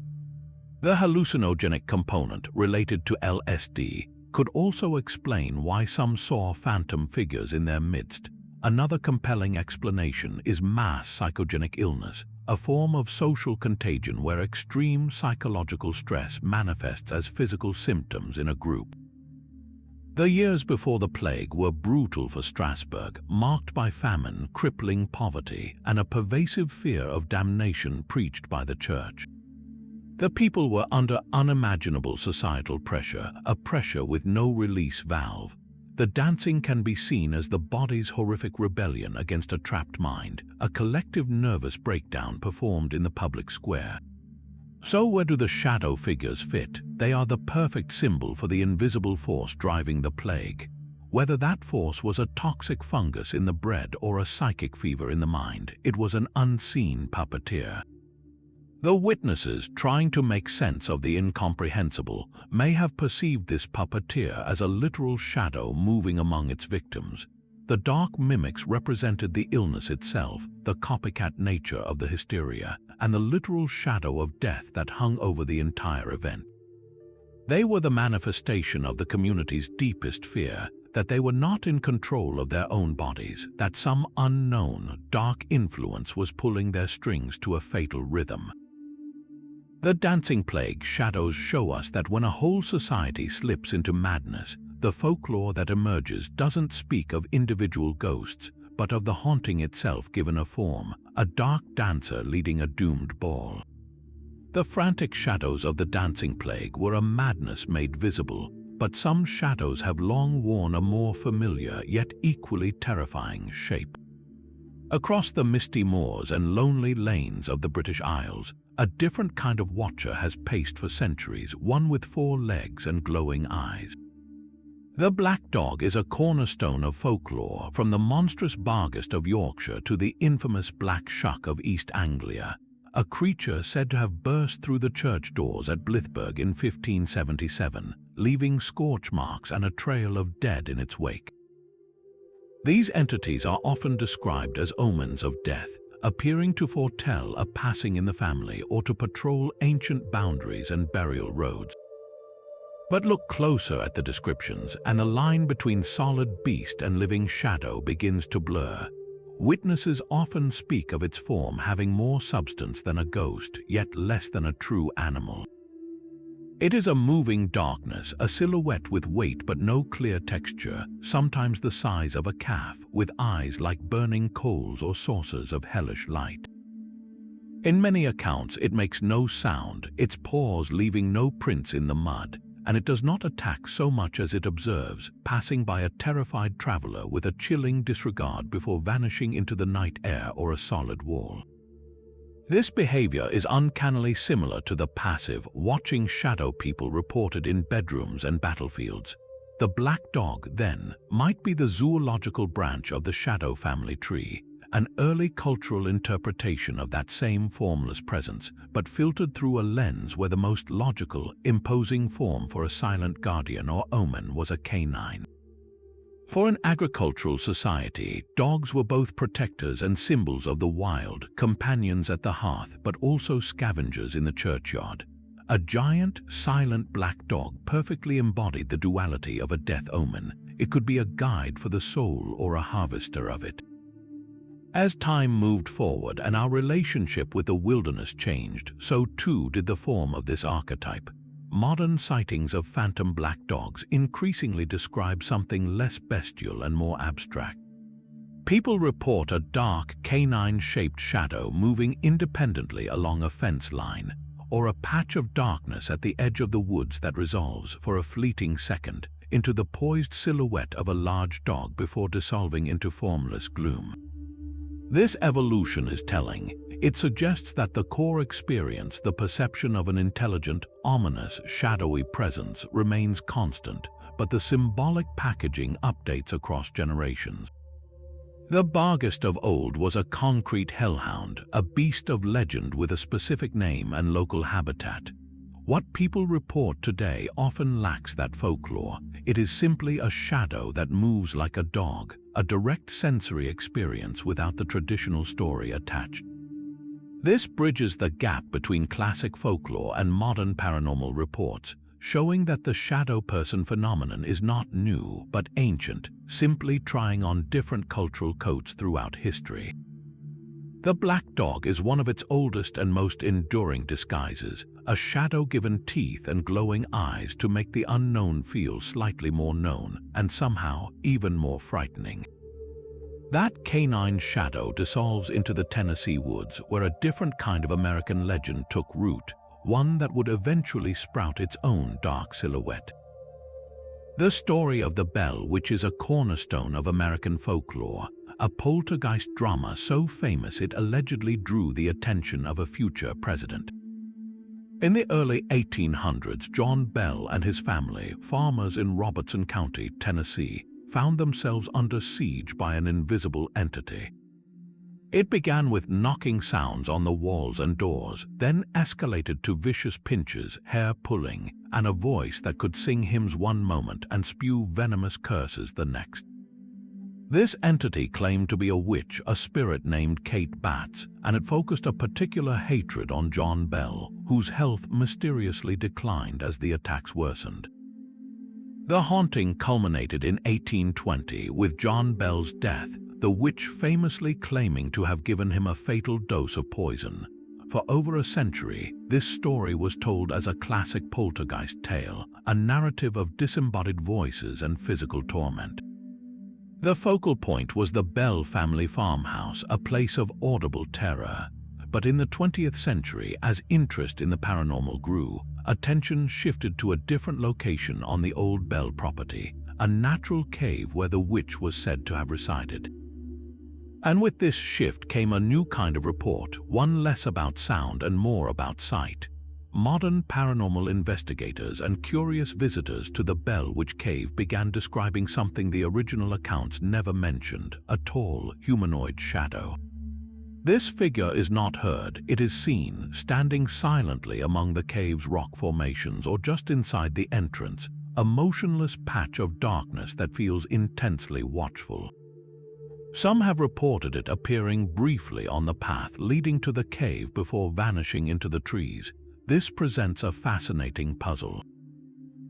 The hallucinogenic component, related to LSD, could also explain why some saw phantom figures in their midst. Another compelling explanation is mass psychogenic illness, a form of social contagion where extreme psychological stress manifests as physical symptoms in a group. The years before the plague were brutal for Strasbourg, marked by famine, crippling poverty, and a pervasive fear of damnation preached by the church. The people were under unimaginable societal pressure, a pressure with no release valve. The dancing can be seen as the body's horrific rebellion against a trapped mind, a collective nervous breakdown performed in the public square. So where do the shadow figures fit? They are the perfect symbol for the invisible force driving the plague. Whether that force was a toxic fungus in the bread or a psychic fever in the mind, it was an unseen puppeteer. The witnesses, trying to make sense of the incomprehensible, may have perceived this puppeteer as a literal shadow moving among its victims. The dark mimics represented the illness itself, the copycat nature of the hysteria, and the literal shadow of death that hung over the entire event. They were the manifestation of the community's deepest fear, that they were not in control of their own bodies, that some unknown, dark influence was pulling their strings to a fatal rhythm. The dancing plague shadows show us that when a whole society slips into madness, the folklore that emerges doesn't speak of individual ghosts, but of the haunting itself given a form, a dark dancer leading a doomed ball. The frantic shadows of the dancing plague were a madness made visible, but some shadows have long worn a more familiar yet equally terrifying shape. Across the misty moors and lonely lanes of the British Isles, a different kind of watcher has paced for centuries, one with 4 legs and glowing eyes. The black dog is a cornerstone of folklore, from the monstrous Barghest of Yorkshire to the infamous Black Shuck of East Anglia, a creature said to have burst through the church doors at Blithburgh in 1577, leaving scorch marks and a trail of dead in its wake. These entities are often described as omens of death, appearing to foretell a passing in the family or to patrol ancient boundaries and burial roads. But look closer at the descriptions, and the line between solid beast and living shadow begins to blur. Witnesses often speak of its form having more substance than a ghost, yet less than a true animal. It is a moving darkness, a silhouette with weight but no clear texture, sometimes the size of a calf, with eyes like burning coals or saucers of hellish light. In many accounts, it makes no sound, its paws leaving no prints in the mud, and it does not attack so much as it observes, passing by a terrified traveler with a chilling disregard before vanishing into the night air or a solid wall. This behavior is uncannily similar to the passive, watching shadow people reported in bedrooms and battlefields. The black dog, then, might be the zoological branch of the shadow family tree, an early cultural interpretation of that same formless presence, but filtered through a lens where the most logical, imposing form for a silent guardian or omen was a canine. For an agricultural society, dogs were both protectors and symbols of the wild, companions at the hearth, but also scavengers in the churchyard. A giant, silent black dog perfectly embodied the duality of a death omen. It could be a guide for the soul or a harvester of it. As time moved forward and our relationship with the wilderness changed, so too did the form of this archetype. Modern sightings of phantom black dogs increasingly describe something less bestial and more abstract. People report a dark, canine-shaped shadow moving independently along a fence line, or a patch of darkness at the edge of the woods that resolves, for a fleeting second, into the poised silhouette of a large dog before dissolving into formless gloom. This evolution is telling. It suggests that the core experience, the perception of an intelligent, ominous, shadowy presence, remains constant, but the symbolic packaging updates across generations. The Barghest of old was a concrete hellhound, a beast of legend with a specific name and local habitat. What people report today often lacks that folklore. It is simply a shadow that moves like a dog, a direct sensory experience without the traditional story attached. This bridges the gap between classic folklore and modern paranormal reports, showing that the shadow person phenomenon is not new but ancient, simply trying on different cultural coats throughout history. The black dog is one of its oldest and most enduring disguises, a shadow given teeth and glowing eyes to make the unknown feel slightly more known and somehow even more frightening. That canine shadow dissolves into the Tennessee woods, where a different kind of American legend took root, one that would eventually sprout its own dark silhouette. The story of the Bell, which is a cornerstone of American folklore, a poltergeist drama so famous it allegedly drew the attention of a future president. In the early 1800s, John Bell and his family, farmers in Robertson County, Tennessee, found themselves under siege by an invisible entity. It began with knocking sounds on the walls and doors, then escalated to vicious pinches, hair-pulling, and a voice that could sing hymns one moment and spew venomous curses the next. This entity claimed to be a witch, a spirit named Kate Batts, and it focused a particular hatred on John Bell, whose health mysteriously declined as the attacks worsened. The haunting culminated in 1820 with John Bell's death, the witch famously claiming to have given him a fatal dose of poison. For over a century, this story was told as a classic poltergeist tale, a narrative of disembodied voices and physical torment. The focal point was the Bell family farmhouse, a place of audible terror. But in the 20th century, as interest in the paranormal grew, attention shifted to a different location on the old Bell property, a natural cave where the witch was said to have resided. And with this shift came a new kind of report, one less about sound and more about sight. Modern paranormal investigators and curious visitors to the Bell Witch Cave began describing something the original accounts never mentioned, a tall, humanoid shadow. This figure is not heard, it is seen, standing silently among the cave's rock formations or just inside the entrance, a motionless patch of darkness that feels intensely watchful. Some have reported it appearing briefly on the path leading to the cave before vanishing into the trees. This presents a fascinating puzzle.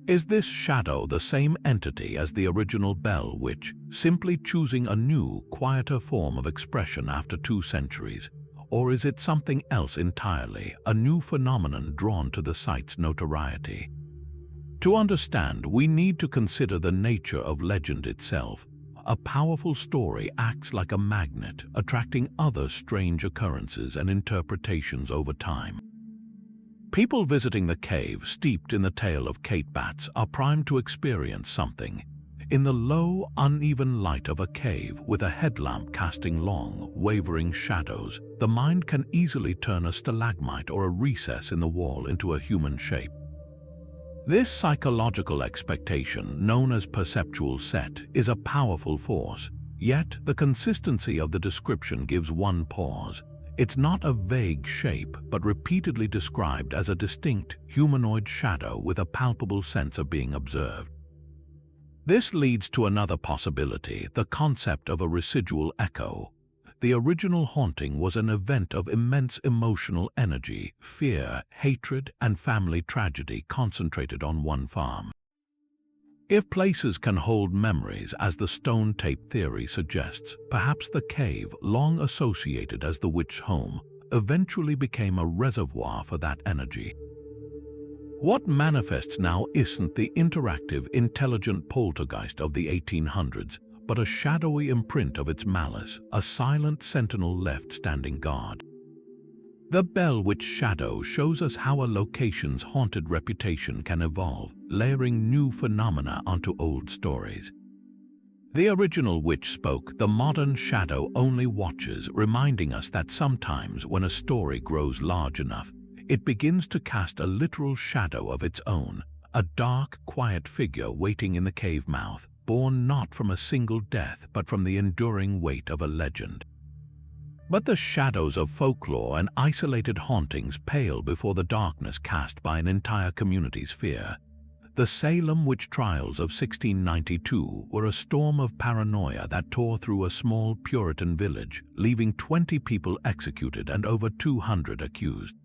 Is this shadow the same entity as the original Bell Witch, simply choosing a new, quieter form of expression after 2 centuries? Or is it something else entirely, a new phenomenon drawn to the site's notoriety? To understand, we need to consider the nature of legend itself. A powerful story acts like a magnet, attracting other strange occurrences and interpretations over time. People visiting the cave, steeped in the tale of Kate Bats, are primed to experience something. In the low, uneven light of a cave, with a headlamp casting long, wavering shadows, the mind can easily turn a stalagmite or a recess in the wall into a human shape. This psychological expectation, known as perceptual set, is a powerful force, yet the consistency of the description gives one pause. It's not a vague shape, but repeatedly described as a distinct, humanoid shadow with a palpable sense of being observed. This leads to another possibility, the concept of a residual echo. The original haunting was an event of immense emotional energy, fear, hatred, and family tragedy concentrated on one farm. If places can hold memories, as the stone tape theory suggests, perhaps the cave, long associated as the witch's home, eventually became a reservoir for that energy. What manifests now isn't the interactive, intelligent poltergeist of the 1800s, but a shadowy imprint of its malice, a silent sentinel left standing guard. The Bell Witch shadow shows us how a location's haunted reputation can evolve, layering new phenomena onto old stories. The original witch spoke, the modern shadow only watches, reminding us that sometimes when a story grows large enough, it begins to cast a literal shadow of its own, a dark, quiet figure waiting in the cave mouth, born not from a single death but from the enduring weight of a legend. But the shadows of folklore and isolated hauntings pale before the darkness cast by an entire community's fear. The Salem witch trials of 1692 were a storm of paranoia that tore through a small Puritan village, leaving 20 people executed and over 200 accused.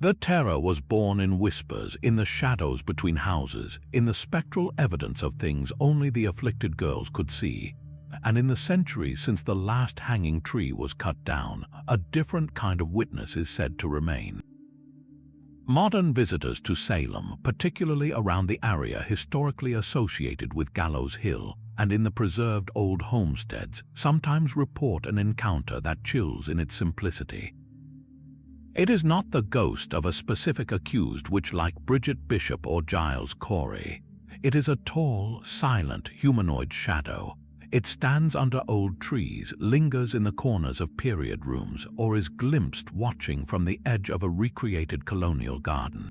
The terror was born in whispers, in the shadows between houses, in the spectral evidence of things only the afflicted girls could see. And in the centuries since the last hanging tree was cut down, a different kind of witness is said to remain. Modern visitors to Salem, particularly around the area historically associated with Gallows Hill and in the preserved old homesteads, sometimes report an encounter that chills in its simplicity. It is not the ghost of a specific accused which, like Bridget Bishop or Giles Corey, it is a tall, silent, humanoid shadow. It stands under old trees, lingers in the corners of period rooms, or is glimpsed watching from the edge of a recreated colonial garden.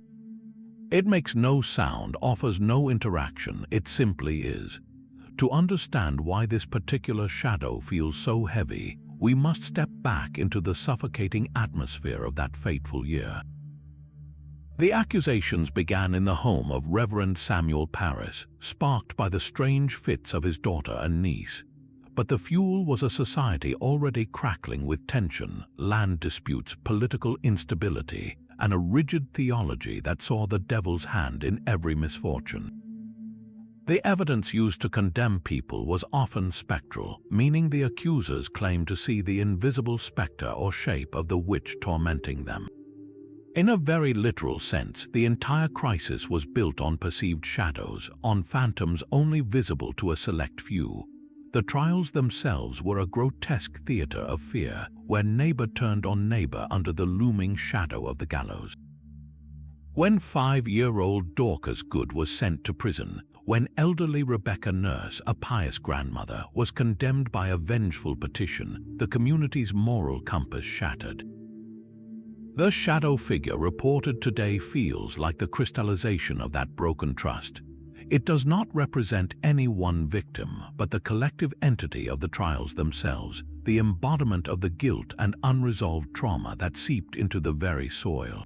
It makes no sound, offers no interaction, it simply is. To understand why this particular shadow feels so heavy, we must step back into the suffocating atmosphere of that fateful year. The accusations began in the home of Reverend Samuel Parris, sparked by the strange fits of his daughter and niece. But the fuel was a society already crackling with tension, land disputes, political instability, and a rigid theology that saw the devil's hand in every misfortune. The evidence used to condemn people was often spectral, meaning the accusers claimed to see the invisible specter or shape of the witch tormenting them. In a very literal sense, the entire crisis was built on perceived shadows, on phantoms only visible to a select few. The trials themselves were a grotesque theater of fear, where neighbor turned on neighbor under the looming shadow of the gallows. When 5-year-old Dorcas Good was sent to prison, when elderly Rebecca Nurse, a pious grandmother, was condemned by a vengeful petition, the community's moral compass shattered. The shadow figure reported today feels like the crystallization of that broken trust. It does not represent any one victim, but the collective entity of the trials themselves, the embodiment of the guilt and unresolved trauma that seeped into the very soil.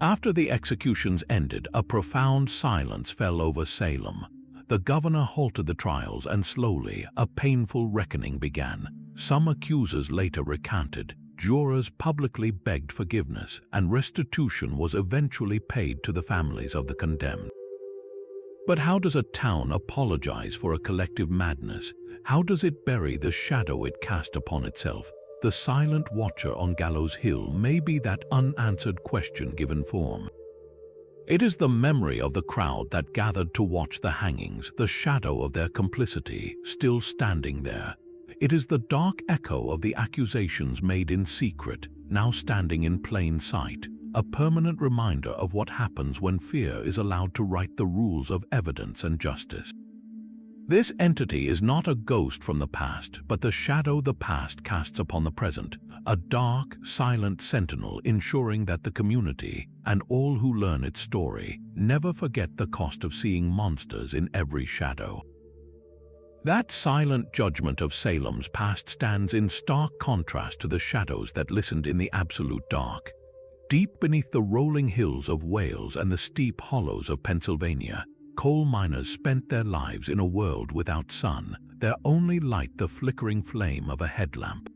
After the executions ended, a profound silence fell over Salem. The governor halted the trials, and slowly, a painful reckoning began. Some accusers later recanted. Jurors publicly begged forgiveness, and restitution was eventually paid to the families of the condemned. But how does a town apologize for a collective madness? How does it bury the shadow it cast upon itself? The silent watcher on Gallows Hill may be that unanswered question given form. It is the memory of the crowd that gathered to watch the hangings, the shadow of their complicity, still standing there. It is the dark echo of the accusations made in secret, now standing in plain sight, a permanent reminder of what happens when fear is allowed to write the rules of evidence and justice. This entity is not a ghost from the past, but the shadow the past casts upon the present, a dark, silent sentinel ensuring that the community, and all who learn its story, never forget the cost of seeing monsters in every shadow. That silent judgment of Salem's past stands in stark contrast to the shadows that listened in the absolute dark. Deep beneath the rolling hills of Wales and the steep hollows of Pennsylvania, coal miners spent their lives in a world without sun, their only light the flickering flame of a headlamp.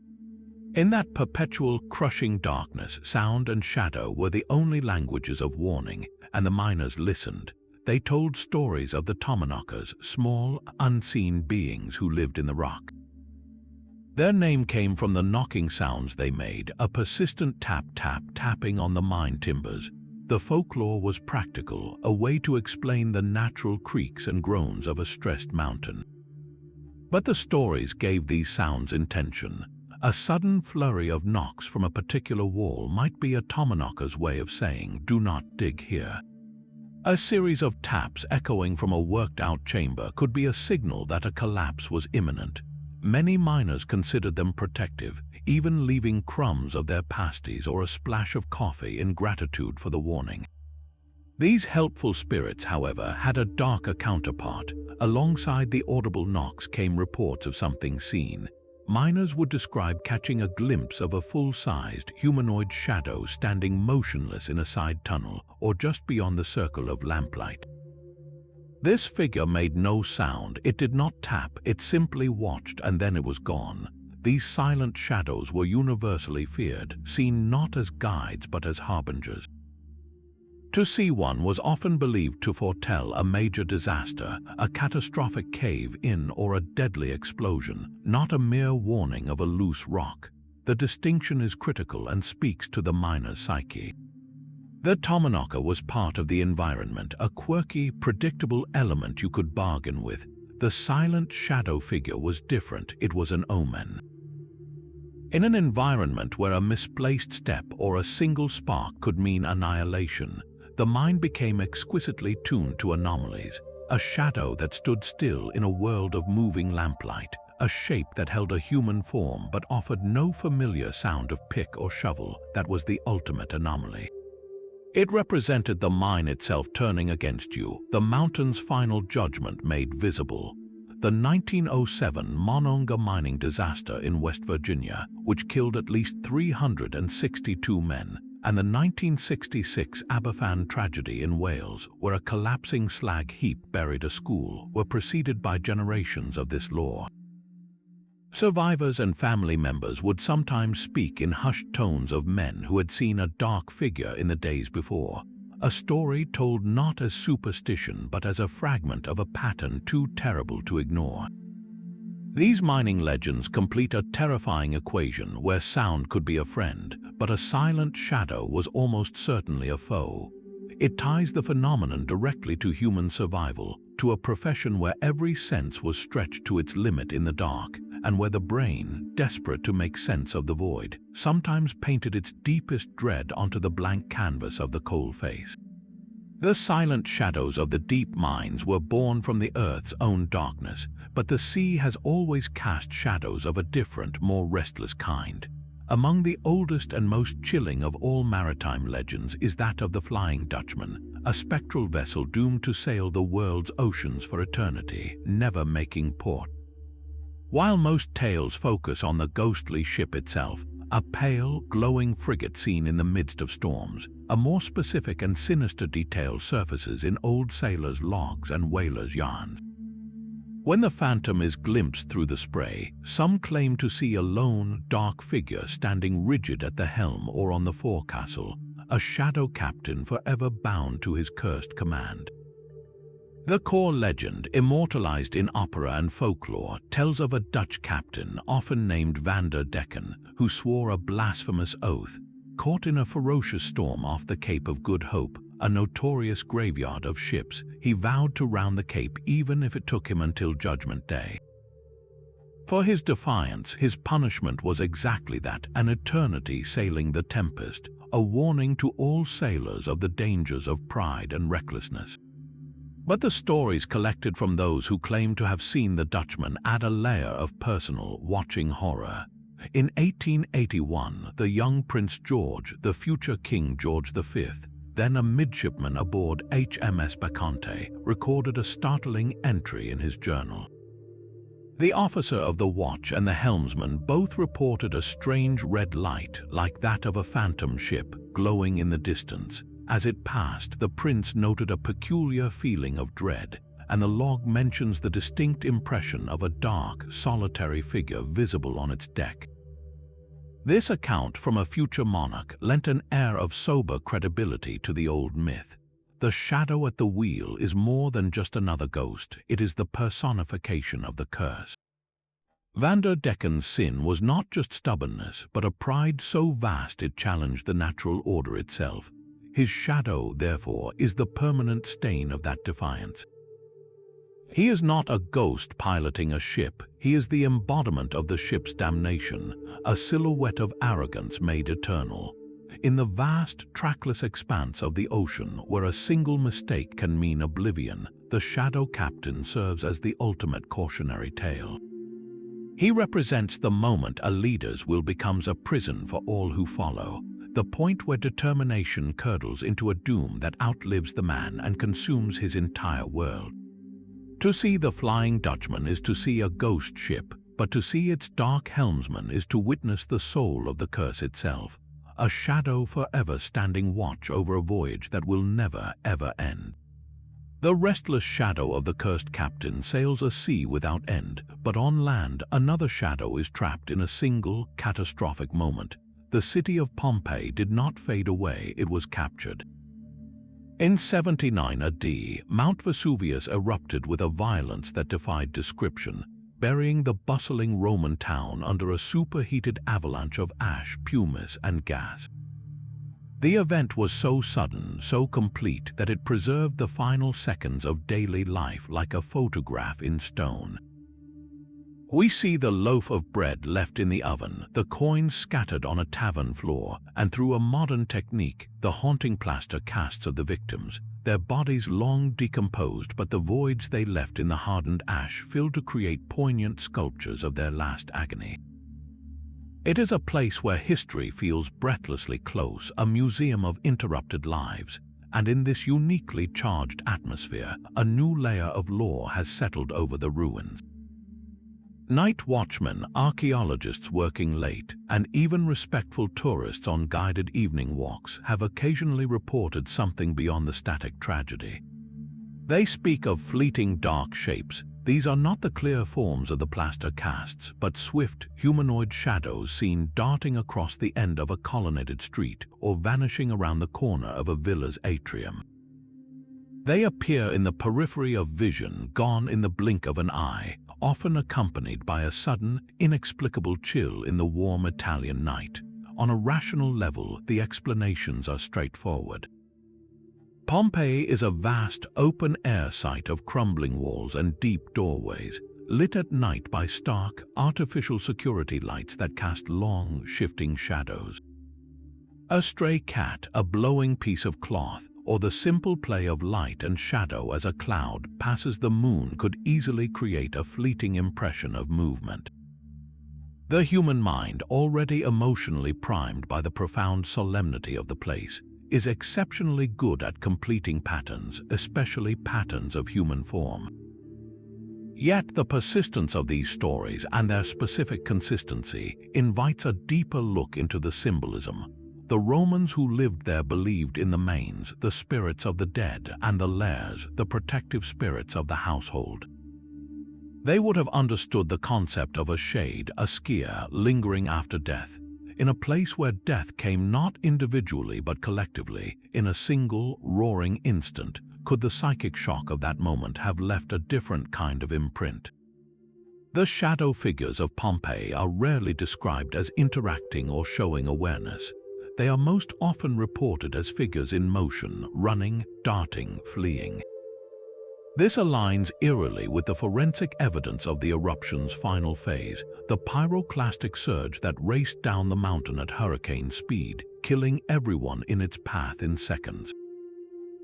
In that perpetual, crushing darkness, sound and shadow were the only languages of warning, and the miners listened. They told stories of the Tommyknockers, small, unseen beings who lived in the rock. Their name came from the knocking sounds they made, a persistent tapping on the mine timbers. The folklore was practical, a way to explain the natural creaks and groans of a stressed mountain. But the stories gave these sounds intention. A sudden flurry of knocks from a particular wall might be a Tommyknocker's way of saying, "Do not dig here." A series of taps echoing from a worked-out chamber could be a signal that a collapse was imminent. Many miners considered them protective, even leaving crumbs of their pasties or a splash of coffee in gratitude for the warning. These helpful spirits, however, had a darker counterpart. Alongside the audible knocks came reports of something seen. Miners would describe catching a glimpse of a full-sized, humanoid shadow standing motionless in a side tunnel or just beyond the circle of lamplight. This figure made no sound, it did not tap, it simply watched and then it was gone. These silent shadows were universally feared, seen not as guides but as harbingers. To see one was often believed to foretell a major disaster, a catastrophic cave-in or a deadly explosion, not a mere warning of a loose rock. The distinction is critical and speaks to the miner's psyche. The Tommyknocker was part of the environment, a quirky, predictable element you could bargain with. The silent shadow figure was different, it was an omen. In an environment where a misplaced step or a single spark could mean annihilation, the mind became exquisitely tuned to anomalies, a shadow that stood still in a world of moving lamplight, a shape that held a human form but offered no familiar sound of pick or shovel. That was the ultimate anomaly. It represented the mine itself turning against you, the mountain's final judgment made visible. The 1907 Monongah mining disaster in West Virginia, which killed at least 362 men, and the 1966 Aberfan tragedy in Wales, where a collapsing slag heap buried a school, were preceded by generations of this lore. Survivors and family members would sometimes speak in hushed tones of men who had seen a dark figure in the days before, a story told not as superstition but as a fragment of a pattern too terrible to ignore. These mining legends complete a terrifying equation where sound could be a friend, but a silent shadow was almost certainly a foe. It ties the phenomenon directly to human survival, to a profession where every sense was stretched to its limit in the dark, and where the brain, desperate to make sense of the void, sometimes painted its deepest dread onto the blank canvas of the coal face. The silent shadows of the deep mines were born from the earth's own darkness, but the sea has always cast shadows of a different, more restless kind. Among the oldest and most chilling of all maritime legends is that of the Flying Dutchman, a spectral vessel doomed to sail the world's oceans for eternity, never making port. While most tales focus on the ghostly ship itself, a pale, glowing frigate seen in the midst of storms, a more specific and sinister detail surfaces in old sailors' logs and whalers' yarns. When the phantom is glimpsed through the spray, some claim to see a lone, dark figure standing rigid at the helm or on the forecastle, a shadow captain forever bound to his cursed command. The core legend, immortalized in opera and folklore, tells of a Dutch captain, often named Van der Decken, who swore a blasphemous oath. Caught in a ferocious storm off the Cape of Good Hope, a notorious graveyard of ships, he vowed to round the Cape even if it took him until Judgment Day. For his defiance, his punishment was exactly that, an eternity sailing the tempest, a warning to all sailors of the dangers of pride and recklessness. But the stories collected from those who claim to have seen the Dutchman add a layer of personal, watching horror. In 1881, the young Prince George, the future King George V, then a midshipman aboard HMS Bacchante, recorded a startling entry in his journal. The officer of the watch and the helmsman both reported a strange red light, like that of a phantom ship, glowing in the distance. As it passed, the prince noted a peculiar feeling of dread, and the log mentions the distinct impression of a dark, solitary figure visible on its deck. This account from a future monarch lent an air of sober credibility to the old myth. The shadow at the wheel is more than just another ghost, it is the personification of the curse. Vanderdecken's sin was not just stubbornness, but a pride so vast it challenged the natural order itself. His shadow, therefore, is the permanent stain of that defiance. He is not a ghost piloting a ship, he is the embodiment of the ship's damnation, a silhouette of arrogance made eternal. In the vast, trackless expanse of the ocean, where a single mistake can mean oblivion, the shadow captain serves as the ultimate cautionary tale. He represents the moment a leader's will becomes a prison for all who follow, the point where determination curdles into a doom that outlives the man and consumes his entire world. To see the Flying Dutchman is to see a ghost ship, but to see its dark helmsman is to witness the soul of the curse itself, a shadow forever standing watch over a voyage that will never, ever end. The restless shadow of the cursed captain sails a sea without end, but on land another shadow is trapped in a single, catastrophic moment. The city of Pompeii did not fade away, it was captured. In 79 AD, Mount Vesuvius erupted with a violence that defied description, burying the bustling Roman town under a superheated avalanche of ash, pumice, and gas. The event was so sudden, so complete, that it preserved the final seconds of daily life like a photograph in stone. We see the loaf of bread left in the oven, the coins scattered on a tavern floor, and through a modern technique, the haunting plaster casts of the victims, their bodies long decomposed but the voids they left in the hardened ash filled to create poignant sculptures of their last agony. It is a place where history feels breathlessly close, a museum of interrupted lives, and in this uniquely charged atmosphere, a new layer of lore has settled over the ruins. Night watchmen, archaeologists working late, and even respectful tourists on guided evening walks have occasionally reported something beyond the static tragedy. They speak of fleeting dark shapes. These are not the clear forms of the plaster casts, but swift, humanoid shadows seen darting across the end of a colonnaded street or vanishing around the corner of a villa's atrium. They appear in the periphery of vision, gone in the blink of an eye, often accompanied by a sudden, inexplicable chill in the warm Italian night. On a rational level, the explanations are straightforward. Pompeii is a vast, open-air site of crumbling walls and deep doorways, lit at night by stark, artificial security lights that cast long, shifting shadows. A stray cat, a blowing piece of cloth, or the simple play of light and shadow as a cloud passes the moon could easily create a fleeting impression of movement. The human mind, already emotionally primed by the profound solemnity of the place, is exceptionally good at completing patterns, especially patterns of human form. Yet the persistence of these stories and their specific consistency invites a deeper look into the symbolism. The Romans who lived there believed in the manes, the spirits of the dead, and the lares, the protective spirits of the household. They would have understood the concept of a shade, a skia, lingering after death, in a place where death came not individually but collectively, in a single, roaring instant. Could the psychic shock of that moment have left a different kind of imprint? The shadow figures of Pompeii are rarely described as interacting or showing awareness. they are most often reported as figures in motion, running, darting, fleeing. This aligns eerily with the forensic evidence of the eruption's final phase, the pyroclastic surge that raced down the mountain at hurricane speed, killing everyone in its path in seconds.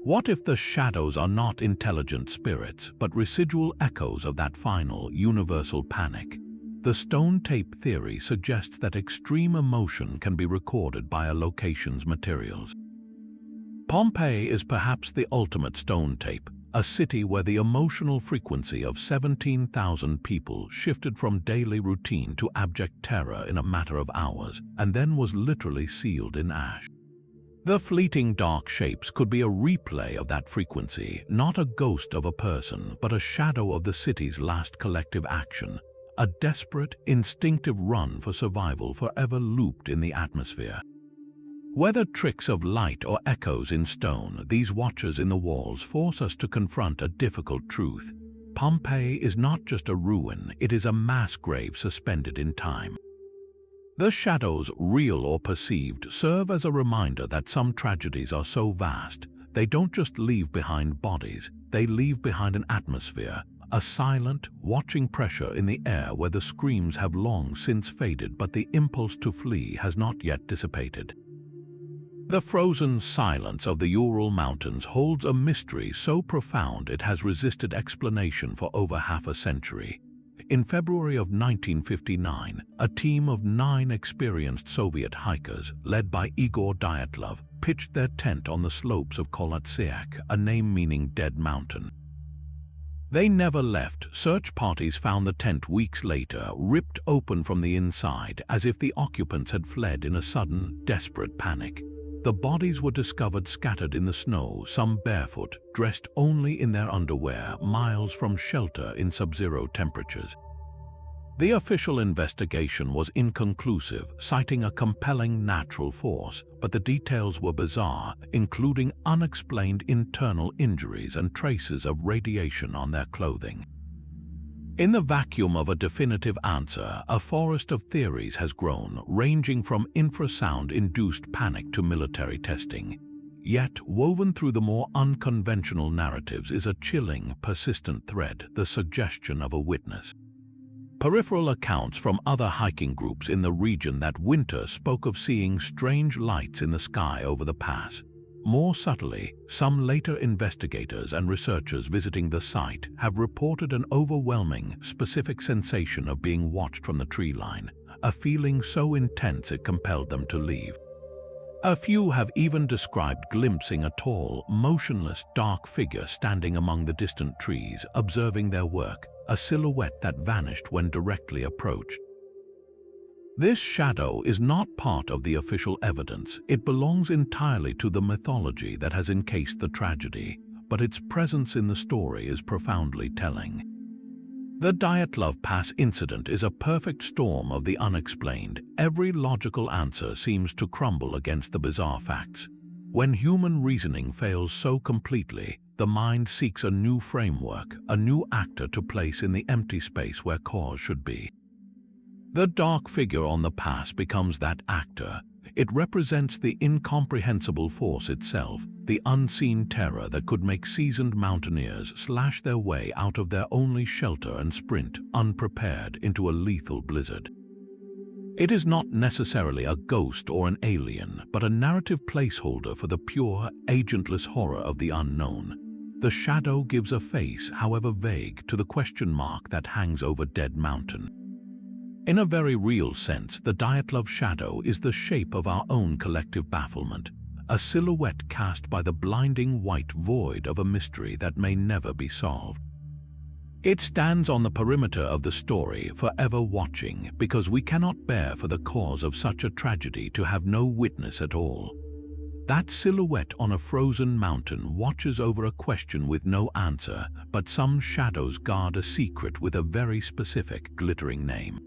What if the shadows are not intelligent spirits, but residual echoes of that final, universal panic? The stone tape theory suggests that extreme emotion can be recorded by a location's materials. Pompeii is perhaps the ultimate stone tape, a city where the emotional frequency of 17,000 people shifted from daily routine to abject terror in a matter of hours, and then was literally sealed in ash. The fleeting dark shapes could be a replay of that frequency, not a ghost of a person, but a shadow of the city's last collective action, a desperate, instinctive run for survival forever looped in the atmosphere. Whether tricks of light or echoes in stone, these watchers in the walls force us to confront a difficult truth. Pompeii is not just a ruin, it is a mass grave suspended in time. The shadows, real or perceived, serve as a reminder that some tragedies are so vast, they don't just leave behind bodies, they leave behind an atmosphere, a silent, watching pressure in the air where the screams have long since faded but the impulse to flee has not yet dissipated. The frozen silence of the Ural Mountains holds a mystery so profound it has resisted explanation for over half a century. In February of 1959, a team of 9 experienced Soviet hikers, led by Igor Dyatlov, pitched their tent on the slopes of Kolotsiak, a name meaning dead mountain. They never left. Search parties found the tent weeks later, ripped open from the inside, as if the occupants had fled in a sudden, desperate panic. The bodies were discovered scattered in the snow, some barefoot, dressed only in their underwear, miles from shelter in sub-zero temperatures. The official investigation was inconclusive, citing a compelling natural force, but the details were bizarre, including unexplained internal injuries and traces of radiation on their clothing. In the vacuum of a definitive answer, a forest of theories has grown, ranging from infrasound-induced panic to military testing. Yet, woven through the more unconventional narratives is a chilling, persistent thread, the suggestion of a witness. Peripheral accounts from other hiking groups in the region that winter spoke of seeing strange lights in the sky over the pass. More subtly, some later investigators and researchers visiting the site have reported an overwhelming, specific sensation of being watched from the tree line, a feeling so intense it compelled them to leave. A few have even described glimpsing a tall, motionless, dark figure standing among the distant trees, observing their work, a silhouette that vanished when directly approached. This shadow is not part of the official evidence. It belongs entirely to the mythology that has encased the tragedy, but its presence in the story is profoundly telling. The Dyatlov Pass incident is a perfect storm of the unexplained. Every logical answer seems to crumble against the bizarre facts. When human reasoning fails so completely, the mind seeks a new framework, a new actor to place in the empty space where cause should be. The dark figure on the pass becomes that actor. It represents the incomprehensible force itself, the unseen terror that could make seasoned mountaineers slash their way out of their only shelter and sprint, unprepared, into a lethal blizzard. It is not necessarily a ghost or an alien, but a narrative placeholder for the pure, agentless horror of the unknown. The shadow gives a face, however vague, to the question mark that hangs over Dead Mountain. In a very real sense, the Dyatlov shadow is the shape of our own collective bafflement, a silhouette cast by the blinding white void of a mystery that may never be solved. It stands on the perimeter of the story, forever watching, because we cannot bear for the cause of such a tragedy to have no witness at all. That silhouette on a frozen mountain watches over a question with no answer, but some shadows guard a secret with a very specific, glittering name.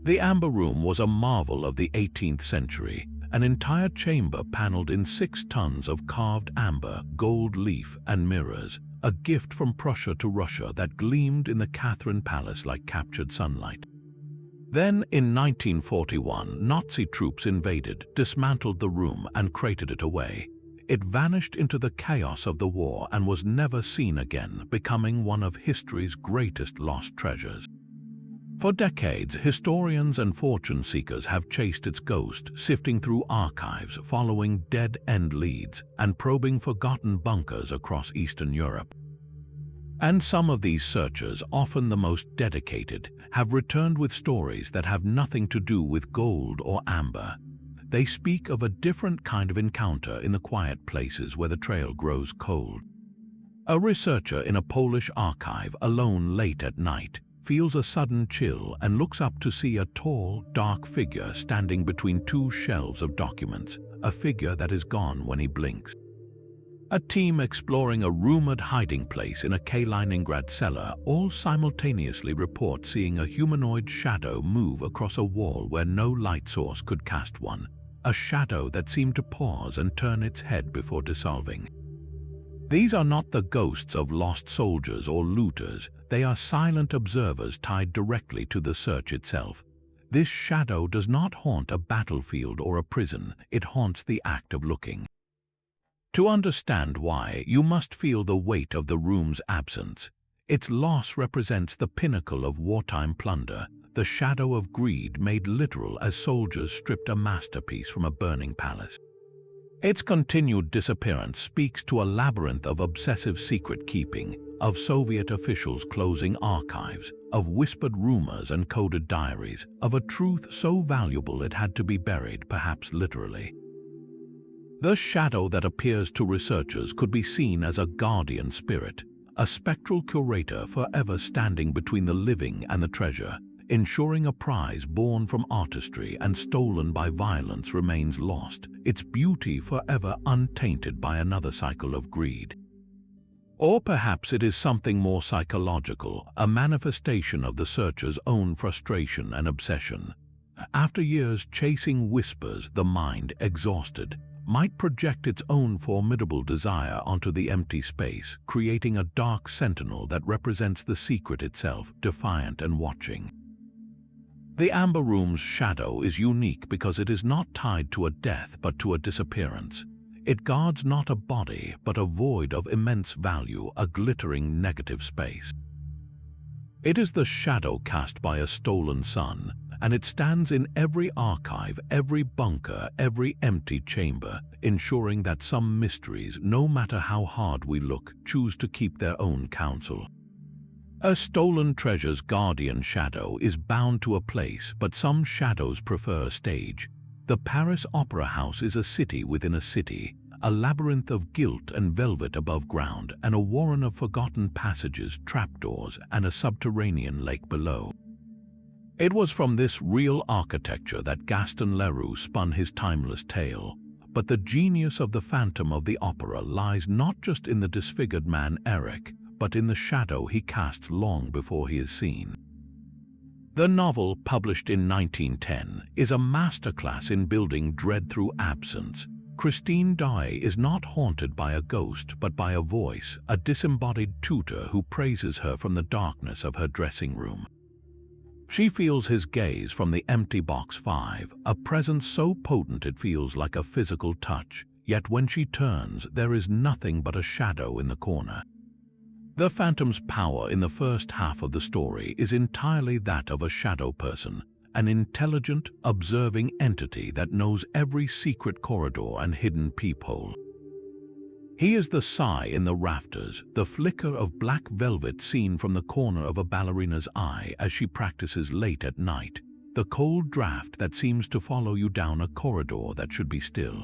The Amber Room was a marvel of the 18th century, an entire chamber paneled in 6 tons of carved amber, gold leaf, and mirrors, a gift from Prussia to Russia that gleamed in the Catherine Palace like captured sunlight. Then, in 1941, Nazi troops invaded, dismantled the room, and crated it away. It vanished into the chaos of the war and was never seen again, becoming one of history's greatest lost treasures. For decades, historians and fortune seekers have chased its ghost, sifting through archives, following dead-end leads, and probing forgotten bunkers across Eastern Europe. And some of these searchers, often the most dedicated, have returned with stories that have nothing to do with gold or amber. They speak of a different kind of encounter in the quiet places where the trail grows cold. A researcher in a Polish archive, alone late at night, feels a sudden chill and looks up to see a tall, dark figure standing between two shelves of documents, a figure that is gone when he blinks. A team exploring a rumored hiding place in a Kaliningrad cellar all simultaneously report seeing a humanoid shadow move across a wall where no light source could cast one, a shadow that seemed to pause and turn its head before dissolving. These are not the ghosts of lost soldiers or looters, they are silent observers tied directly to the search itself. This shadow does not haunt a battlefield or a prison, it haunts the act of looking. To understand why, you must feel the weight of the room's absence. Its loss represents the pinnacle of wartime plunder, the shadow of greed made literal as soldiers stripped a masterpiece from a burning palace. Its continued disappearance speaks to a labyrinth of obsessive secret-keeping, of Soviet officials closing archives, of whispered rumors and coded diaries, of a truth so valuable it had to be buried, perhaps literally. The shadow that appears to researchers could be seen as a guardian spirit, a spectral curator forever standing between the living and the treasure, ensuring a prize born from artistry and stolen by violence remains lost, its beauty forever untainted by another cycle of greed. Or perhaps it is something more psychological, a manifestation of the searcher's own frustration and obsession. After years chasing whispers, the mind, exhausted, might project its own formidable desire onto the empty space, creating a dark sentinel that represents the secret itself, defiant and watching. The Amber Room's shadow is unique because it is not tied to a death but to a disappearance. It guards not a body but a void of immense value, a glittering negative space. It is the shadow cast by a stolen sun, and it stands in every archive, every bunker, every empty chamber, ensuring that some mysteries, no matter how hard we look, choose to keep their own counsel. A stolen treasure's guardian shadow is bound to a place, but some shadows prefer a stage. The Paris Opera House is a city within a city, a labyrinth of gilt and velvet above ground, and a warren of forgotten passages, trapdoors, and a subterranean lake below. It was from this real architecture that Gaston Leroux spun his timeless tale, but the genius of the Phantom of the Opera lies not just in the disfigured man Eric, but in the shadow he casts long before he is seen. The novel, published in 1910, is a masterclass in building dread through absence. Christine Daae is not haunted by a ghost, but by a voice, a disembodied tutor who praises her from the darkness of her dressing room. She feels his gaze from the empty box 5, a presence so potent it feels like a physical touch, yet when she turns, there is nothing but a shadow in the corner. The Phantom's power in the first half of the story is entirely that of a shadow person, an intelligent, observing entity that knows every secret corridor and hidden peephole. He is the sigh in the rafters, the flicker of black velvet seen from the corner of a ballerina's eye as she practices late at night, the cold draft that seems to follow you down a corridor that should be still.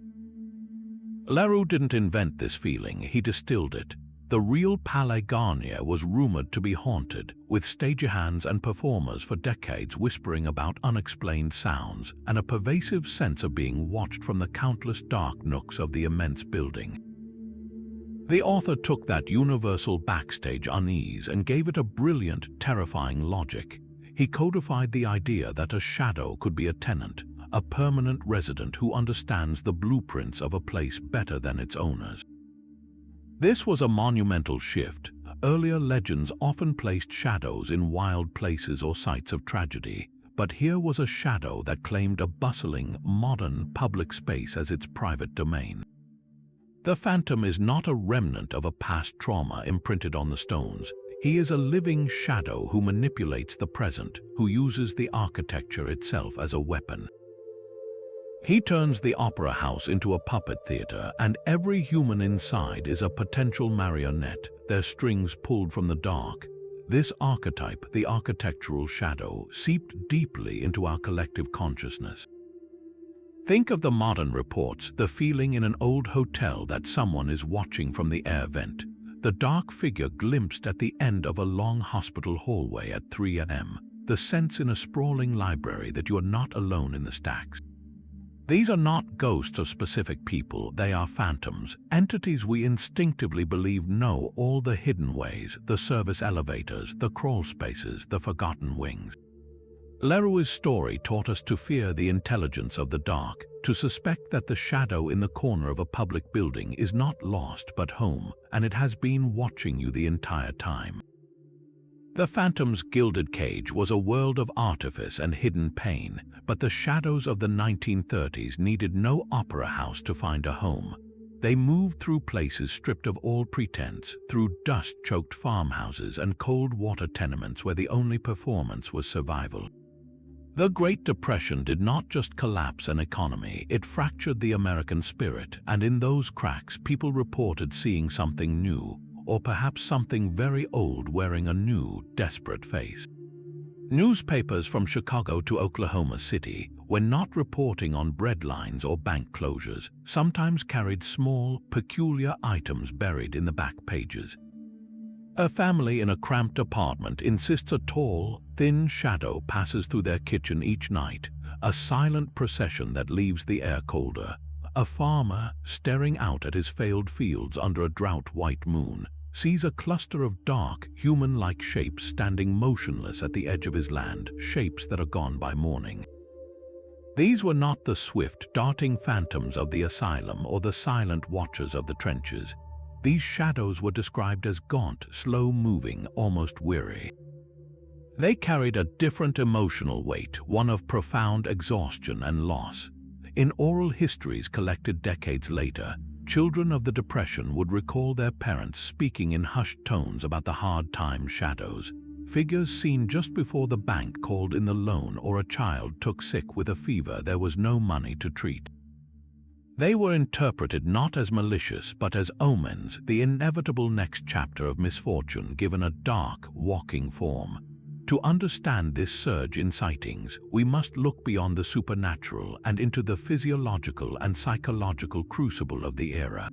Leroux didn't invent this feeling, he distilled it. The real Palais Garnier was rumored to be haunted, with stagehands and performers for decades whispering about unexplained sounds and a pervasive sense of being watched from the countless dark nooks of the immense building. The author took that universal backstage unease and gave it a brilliant, terrifying logic. He codified the idea that a shadow could be a tenant, a permanent resident who understands the blueprints of a place better than its owners. This was a monumental shift. Earlier legends often placed shadows in wild places or sites of tragedy, but here was a shadow that claimed a bustling, modern public space as its private domain. The phantom is not a remnant of a past trauma imprinted on the stones. He is a living shadow who manipulates the present, who uses the architecture itself as a weapon. He turns the opera house into a puppet theater, and every human inside is a potential marionette, their strings pulled from the dark. This archetype, the architectural shadow, seeped deeply into our collective consciousness. Think of the modern reports, the feeling in an old hotel that someone is watching from the air vent, the dark figure glimpsed at the end of a long hospital hallway at 3 a.m., the sense in a sprawling library that you are not alone in the stacks. These are not ghosts of specific people, they are phantoms, entities we instinctively believe know all the hidden ways, the service elevators, the crawl spaces, the forgotten wings. Leroux's story taught us to fear the intelligence of the dark, to suspect that the shadow in the corner of a public building is not lost but home, and it has been watching you the entire time. The phantom's gilded cage was a world of artifice and hidden pain, but the shadows of the 1930s needed no opera house to find a home. They moved through places stripped of all pretense, through dust-choked farmhouses and cold water tenements where the only performance was survival. The Great Depression did not just collapse an economy, it fractured the American spirit, and in those cracks people reported seeing something new, or perhaps something very old wearing a new, desperate face. Newspapers from Chicago to Oklahoma City, when not reporting on breadlines or bank closures, sometimes carried small, peculiar items buried in the back pages. A family in a cramped apartment insists a tall, thin shadow passes through their kitchen each night, a silent procession that leaves the air colder. A farmer, staring out at his failed fields under a drought-white moon, sees a cluster of dark, human-like shapes standing motionless at the edge of his land, shapes that are gone by morning. These were not the swift, darting phantoms of the asylum or the silent watchers of the trenches. These shadows were described as gaunt, slow-moving, almost weary. They carried a different emotional weight, one of profound exhaustion and loss. In oral histories collected decades later, children of the Depression would recall their parents speaking in hushed tones about the hard-time shadows, figures seen just before the bank called in the loan or a child took sick with a fever there was no money to treat. They were interpreted not as malicious but as omens, the inevitable next chapter of misfortune given a dark, walking form. To understand this surge in sightings, we must look beyond the supernatural and into the physiological and psychological crucible of the era.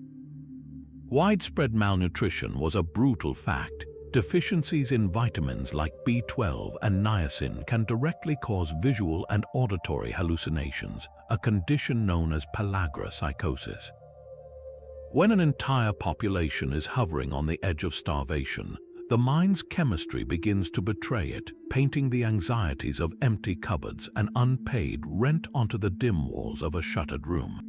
Widespread malnutrition was a brutal fact. Deficiencies in vitamins like B12 and niacin can directly cause visual and auditory hallucinations, a condition known as pellagra psychosis. When an entire population is hovering on the edge of starvation, the mind's chemistry begins to betray it, painting the anxieties of empty cupboards and unpaid rent onto the dim walls of a shuttered room.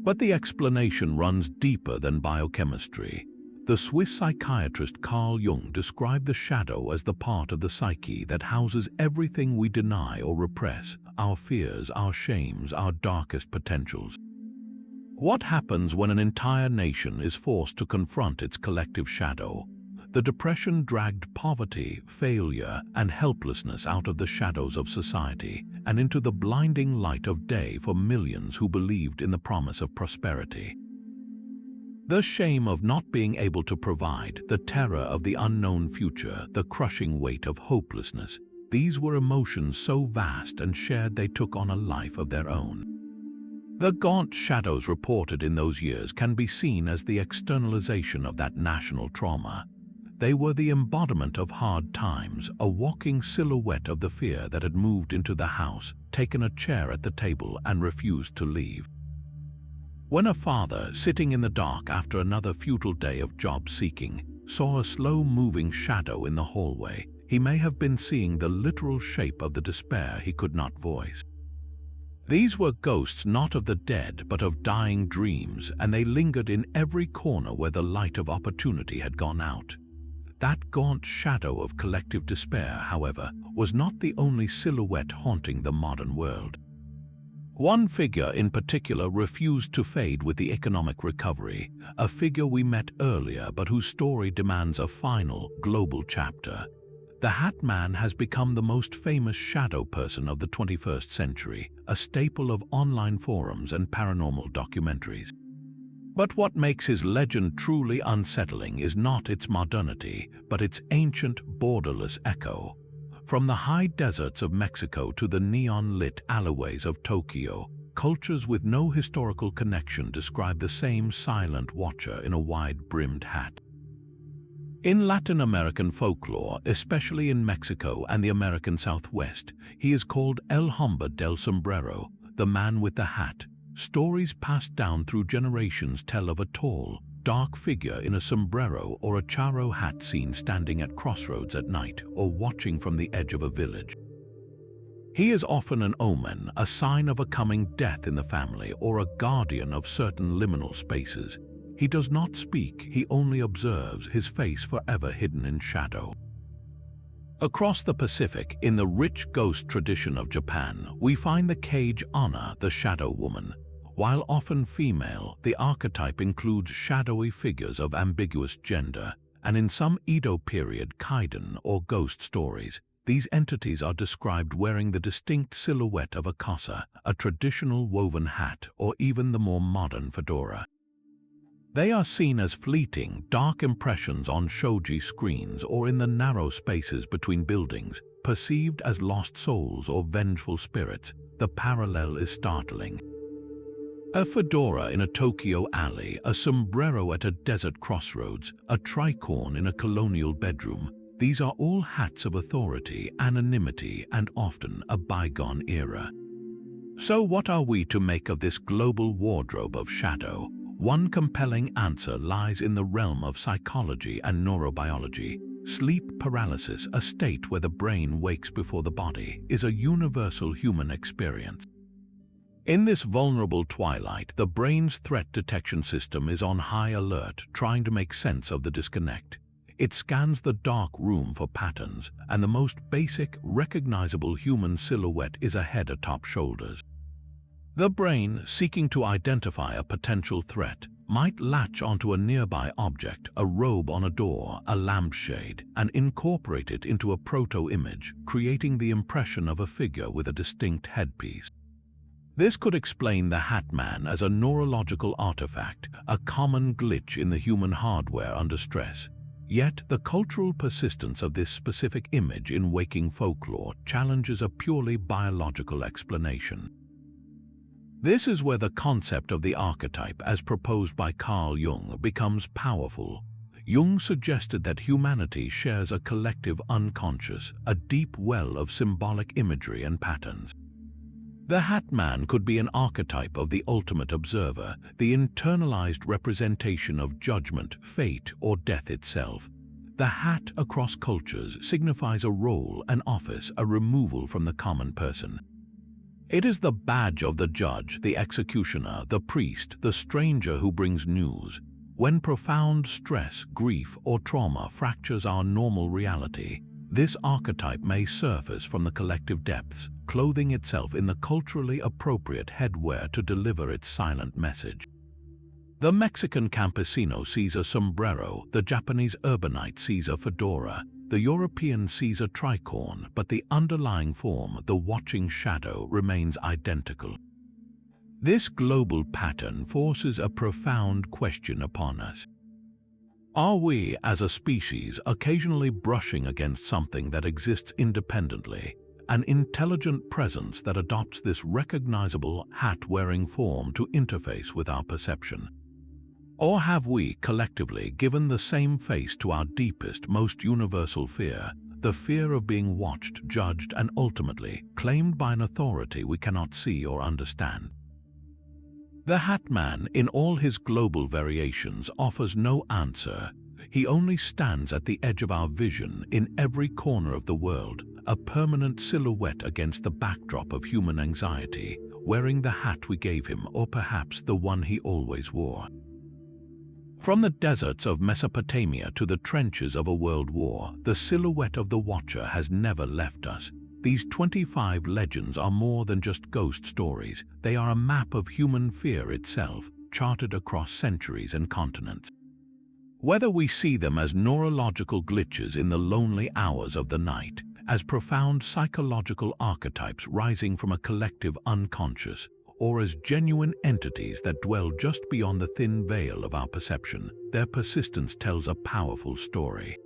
But the explanation runs deeper than biochemistry. The Swiss psychiatrist Carl Jung described the shadow as the part of the psyche that houses everything we deny or repress, our fears, our shames, our darkest potentials. What happens when an entire nation is forced to confront its collective shadow? The Depression dragged poverty, failure, and helplessness out of the shadows of society and into the blinding light of day for millions who believed in the promise of prosperity. The shame of not being able to provide, the terror of the unknown future, the crushing weight of hopelessness, these were emotions so vast and shared they took on a life of their own. The gaunt shadows reported in those years can be seen as the externalization of that national trauma. They were the embodiment of hard times, a walking silhouette of the fear that had moved into the house, taken a chair at the table, and refused to leave. When a father, sitting in the dark after another futile day of job-seeking, saw a slow-moving shadow in the hallway, he may have been seeing the literal shape of the despair he could not voice. These were ghosts not of the dead but of dying dreams, and they lingered in every corner where the light of opportunity had gone out. That gaunt shadow of collective despair, however, was not the only silhouette haunting the modern world. One figure in particular refused to fade with the economic recovery, a figure we met earlier but whose story demands a final, global chapter. The Hat Man has become the most famous shadow person of the 21st century, a staple of online forums and paranormal documentaries. But what makes his legend truly unsettling is not its modernity, but its ancient, borderless echo. From the high deserts of Mexico to the neon-lit alleyways of Tokyo, cultures with no historical connection describe the same silent watcher in a wide-brimmed hat. In Latin American folklore, especially in Mexico and the American Southwest, he is called El Hombre del Sombrero, the man with the hat. Stories passed down through generations tell of a tall, dark figure in a sombrero or a charro hat seen standing at crossroads at night or watching from the edge of a village. He is often an omen, a sign of a coming death in the family or a guardian of certain liminal spaces. He does not speak, he only observes, his face forever hidden in shadow. Across the Pacific, in the rich ghost tradition of Japan, we find the Cage Honor, the shadow woman. While often female, the archetype includes shadowy figures of ambiguous gender, and in some Edo period kaiden or ghost stories, these entities are described wearing the distinct silhouette of a kasa, a traditional woven hat, or even the more modern fedora. They are seen as fleeting, dark impressions on shoji screens or in the narrow spaces between buildings, perceived as lost souls or vengeful spirits. The parallel is startling. A fedora in a Tokyo alley, a sombrero at a desert crossroads, a tricorn in a colonial bedroom. These are all hats of authority, anonymity, and often a bygone era. So what are we to make of this global wardrobe of shadow? One compelling answer lies in the realm of psychology and neurobiology. Sleep paralysis, a state where the brain wakes before the body, is a universal human experience. In this vulnerable twilight, the brain's threat detection system is on high alert, trying to make sense of the disconnect. It scans the dark room for patterns, and the most basic, recognizable human silhouette is a head atop shoulders. The brain, seeking to identify a potential threat, might latch onto a nearby object, a robe on a door, a lampshade, and incorporate it into a proto-image, creating the impression of a figure with a distinct headpiece. This could explain the Hat Man as a neurological artifact, a common glitch in the human hardware under stress. Yet, the cultural persistence of this specific image in waking folklore challenges a purely biological explanation. This is where the concept of the archetype, as proposed by Carl Jung, becomes powerful. Jung suggested that humanity shares a collective unconscious, a deep well of symbolic imagery and patterns. The Hat Man could be an archetype of the ultimate observer, the internalized representation of judgment, fate, or death itself. The hat across cultures signifies a role, an office, a removal from the common person. It is the badge of the judge, the executioner, the priest, the stranger who brings news. When profound stress, grief, or trauma fractures our normal reality, this archetype may surface from the collective depths, clothing itself in the culturally appropriate headwear to deliver its silent message. The Mexican campesino sees a sombrero, the Japanese urbanite sees a fedora, the European sees a tricorn, but the underlying form, the watching shadow, remains identical. This global pattern forces a profound question upon us. Are we, as a species, occasionally brushing against something that exists independently, an intelligent presence that adopts this recognizable hat-wearing form to interface with our perception? Or have we, collectively, given the same face to our deepest, most universal fear, the fear of being watched, judged, and ultimately claimed by an authority we cannot see or understand? The Hat Man, in all his global variations, offers no answer. He only stands at the edge of our vision, in every corner of the world, a permanent silhouette against the backdrop of human anxiety, wearing the hat we gave him, or perhaps the one he always wore. From the deserts of Mesopotamia to the trenches of a world war, the silhouette of the Watcher has never left us. These 25 legends are more than just ghost stories. They are a map of human fear itself, charted across centuries and continents. Whether we see them as neurological glitches in the lonely hours of the night, as profound psychological archetypes rising from a collective unconscious, or as genuine entities that dwell just beyond the thin veil of our perception, their persistence tells a powerful story.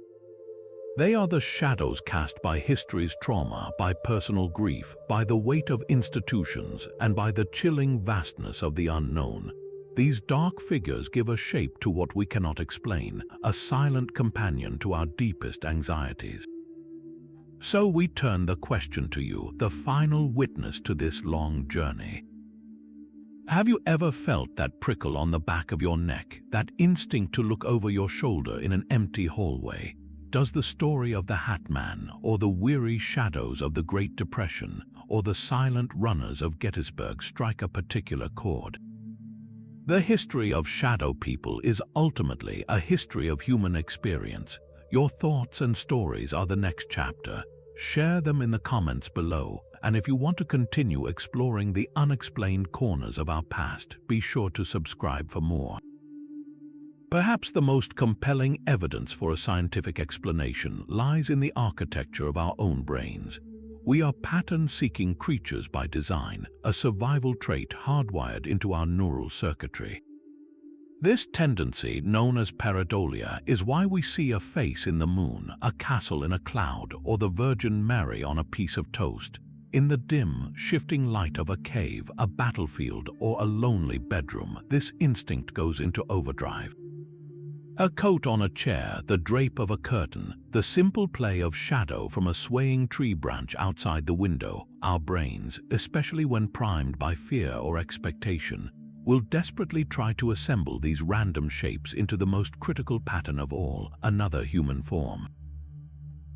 They are the shadows cast by history's trauma, by personal grief, by the weight of institutions, and by the chilling vastness of the unknown. These dark figures give a shape to what we cannot explain, a silent companion to our deepest anxieties. So we turn the question to you, the final witness to this long journey. Have you ever felt that prickle on the back of your neck, that instinct to look over your shoulder in an empty hallway? Does the story of the Hat Man, or the weary shadows of the Great Depression, or the silent runners of Gettysburg strike a particular chord? The history of shadow people is ultimately a history of human experience. Your thoughts and stories are the next chapter. Share them in the comments below, and if you want to continue exploring the unexplained corners of our past, be sure to subscribe for more. Perhaps the most compelling evidence for a scientific explanation lies in the architecture of our own brains. We are pattern-seeking creatures by design, a survival trait hardwired into our neural circuitry. This tendency, known as pareidolia, is why we see a face in the moon, a castle in a cloud, or the Virgin Mary on a piece of toast. In the dim, shifting light of a cave, a battlefield, or a lonely bedroom, this instinct goes into overdrive. A coat on a chair, the drape of a curtain, the simple play of shadow from a swaying tree branch outside the window, our brains, especially when primed by fear or expectation, will desperately try to assemble these random shapes into the most critical pattern of all, another human form.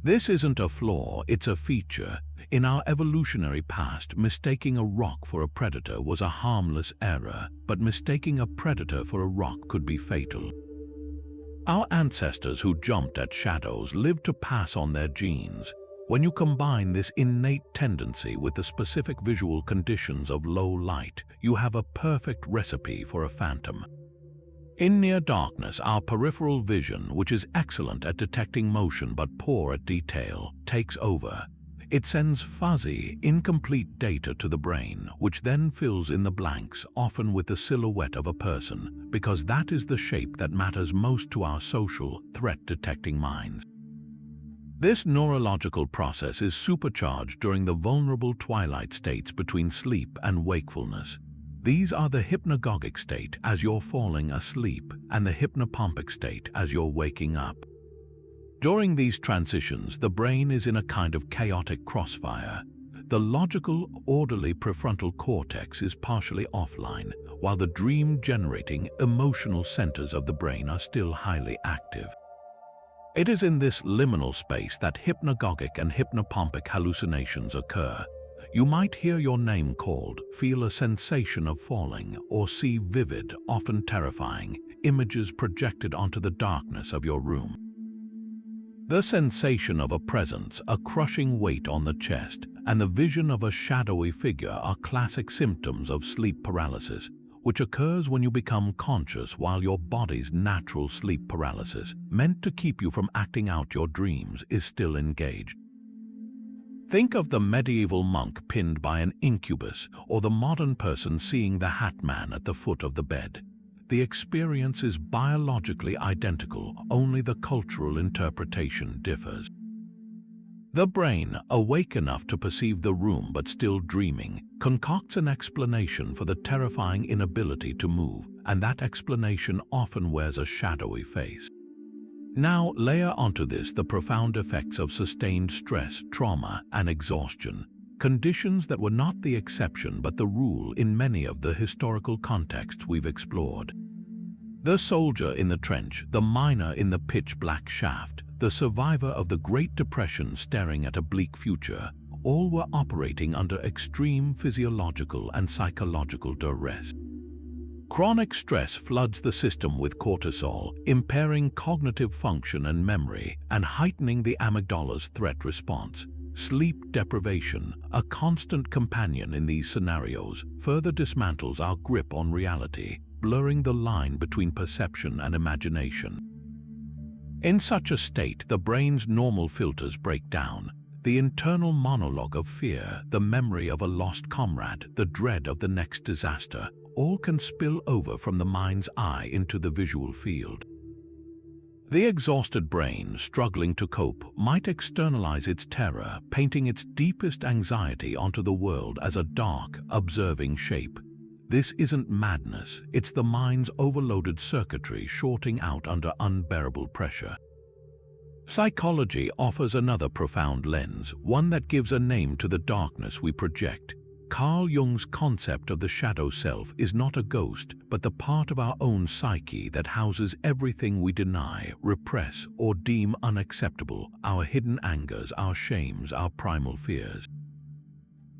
This isn't a flaw, it's a feature. In our evolutionary past, mistaking a rock for a predator was a harmless error, but mistaking a predator for a rock could be fatal. Our ancestors who jumped at shadows lived to pass on their genes. When you combine this innate tendency with the specific visual conditions of low light, you have a perfect recipe for a phantom. In near darkness, our peripheral vision, which is excellent at detecting motion but poor at detail, takes over. It sends fuzzy, incomplete data to the brain, which then fills in the blanks, often with the silhouette of a person, because that is the shape that matters most to our social, threat-detecting minds. This neurological process is supercharged during the vulnerable twilight states between sleep and wakefulness. These are the hypnagogic state, as you're falling asleep, and the hypnopompic state, as you're waking up. During these transitions, the brain is in a kind of chaotic crossfire. The logical, orderly prefrontal cortex is partially offline, while the dream-generating, emotional centers of the brain are still highly active. It is in this liminal space that hypnagogic and hypnopompic hallucinations occur. You might hear your name called, feel a sensation of falling, or see vivid, often terrifying, images projected onto the darkness of your room. The sensation of a presence, a crushing weight on the chest, and the vision of a shadowy figure are classic symptoms of sleep paralysis, which occurs when you become conscious while your body's natural sleep paralysis, meant to keep you from acting out your dreams, is still engaged. Think of the medieval monk pinned by an incubus, or the modern person seeing the Hat Man at the foot of the bed. The experience is biologically identical, only the cultural interpretation differs. The brain, awake enough to perceive the room but still dreaming, concocts an explanation for the terrifying inability to move, and that explanation often wears a shadowy face. Now layer onto this the profound effects of sustained stress, trauma, and exhaustion, conditions that were not the exception but the rule in many of the historical contexts we've explored. The soldier in the trench, the miner in the pitch-black shaft, the survivor of the Great Depression staring at a bleak future, all were operating under extreme physiological and psychological duress. Chronic stress floods the system with cortisol, impairing cognitive function and memory, and heightening the amygdala's threat response. Sleep deprivation, a constant companion in these scenarios, further dismantles our grip on reality, blurring the line between perception and imagination. In such a state, the brain's normal filters break down. The internal monologue of fear, the memory of a lost comrade, the dread of the next disaster, all can spill over from the mind's eye into the visual field. The exhausted brain, struggling to cope, might externalize its terror, painting its deepest anxiety onto the world as a dark, observing shape. This isn't madness, it's the mind's overloaded circuitry shorting out under unbearable pressure. Psychology offers another profound lens, one that gives a name to the darkness we project. Carl Jung's concept of the shadow self is not a ghost, but the part of our own psyche that houses everything we deny, repress, or deem unacceptable, our hidden angers, our shames, our primal fears.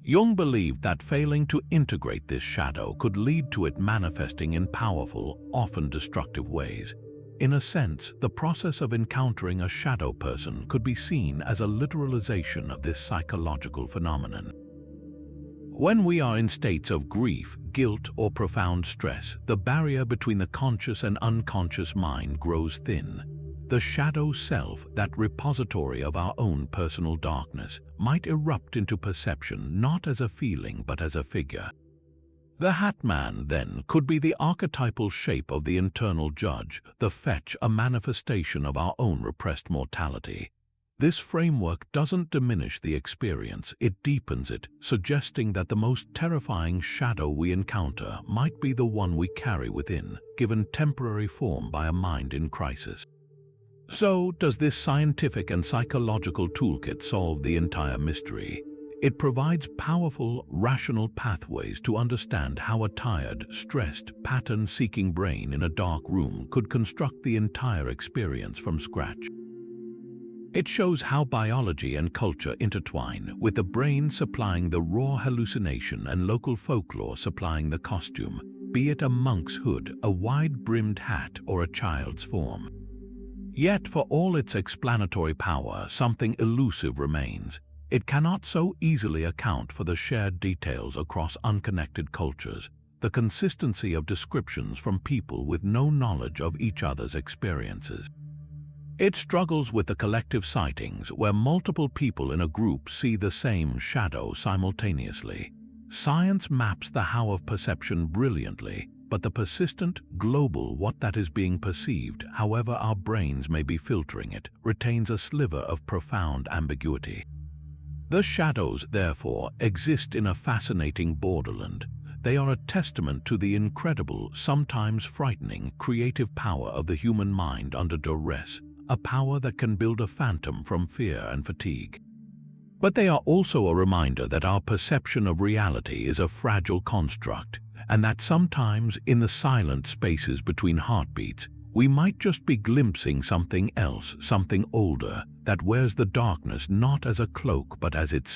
Jung believed that failing to integrate this shadow could lead to it manifesting in powerful, often destructive ways. In a sense, the process of encountering a shadow person could be seen as a literalization of this psychological phenomenon. When we are in states of grief, guilt, or profound stress, the barrier between the conscious and unconscious mind grows thin. The shadow self, that repository of our own personal darkness, might erupt into perception not as a feeling but as a figure. The Hat Man, then, could be the archetypal shape of the internal judge, the fetch, a manifestation of our own repressed mortality. This framework doesn't diminish the experience, it deepens it, suggesting that the most terrifying shadow we encounter might be the one we carry within, given temporary form by a mind in crisis. So, does this scientific and psychological toolkit solve the entire mystery? It provides powerful, rational pathways to understand how a tired, stressed, pattern-seeking brain in a dark room could construct the entire experience from scratch. It shows how biology and culture intertwine, with the brain supplying the raw hallucination and local folklore supplying the costume, be it a monk's hood, a wide-brimmed hat, or a child's form. Yet, for all its explanatory power, something elusive remains. It cannot so easily account for the shared details across unconnected cultures, the consistency of descriptions from people with no knowledge of each other's experiences. It struggles with the collective sightings where multiple people in a group see the same shadow simultaneously. Science maps the how of perception brilliantly, but the persistent, global what that is being perceived, however our brains may be filtering it, retains a sliver of profound ambiguity. The shadows, therefore, exist in a fascinating borderland. They are a testament to the incredible, sometimes frightening, creative power of the human mind under duress, a power that can build a phantom from fear and fatigue. But they are also a reminder that our perception of reality is a fragile construct, and that sometimes, in the silent spaces between heartbeats, we might just be glimpsing something else, something older, that wears the darkness not as a cloak but as its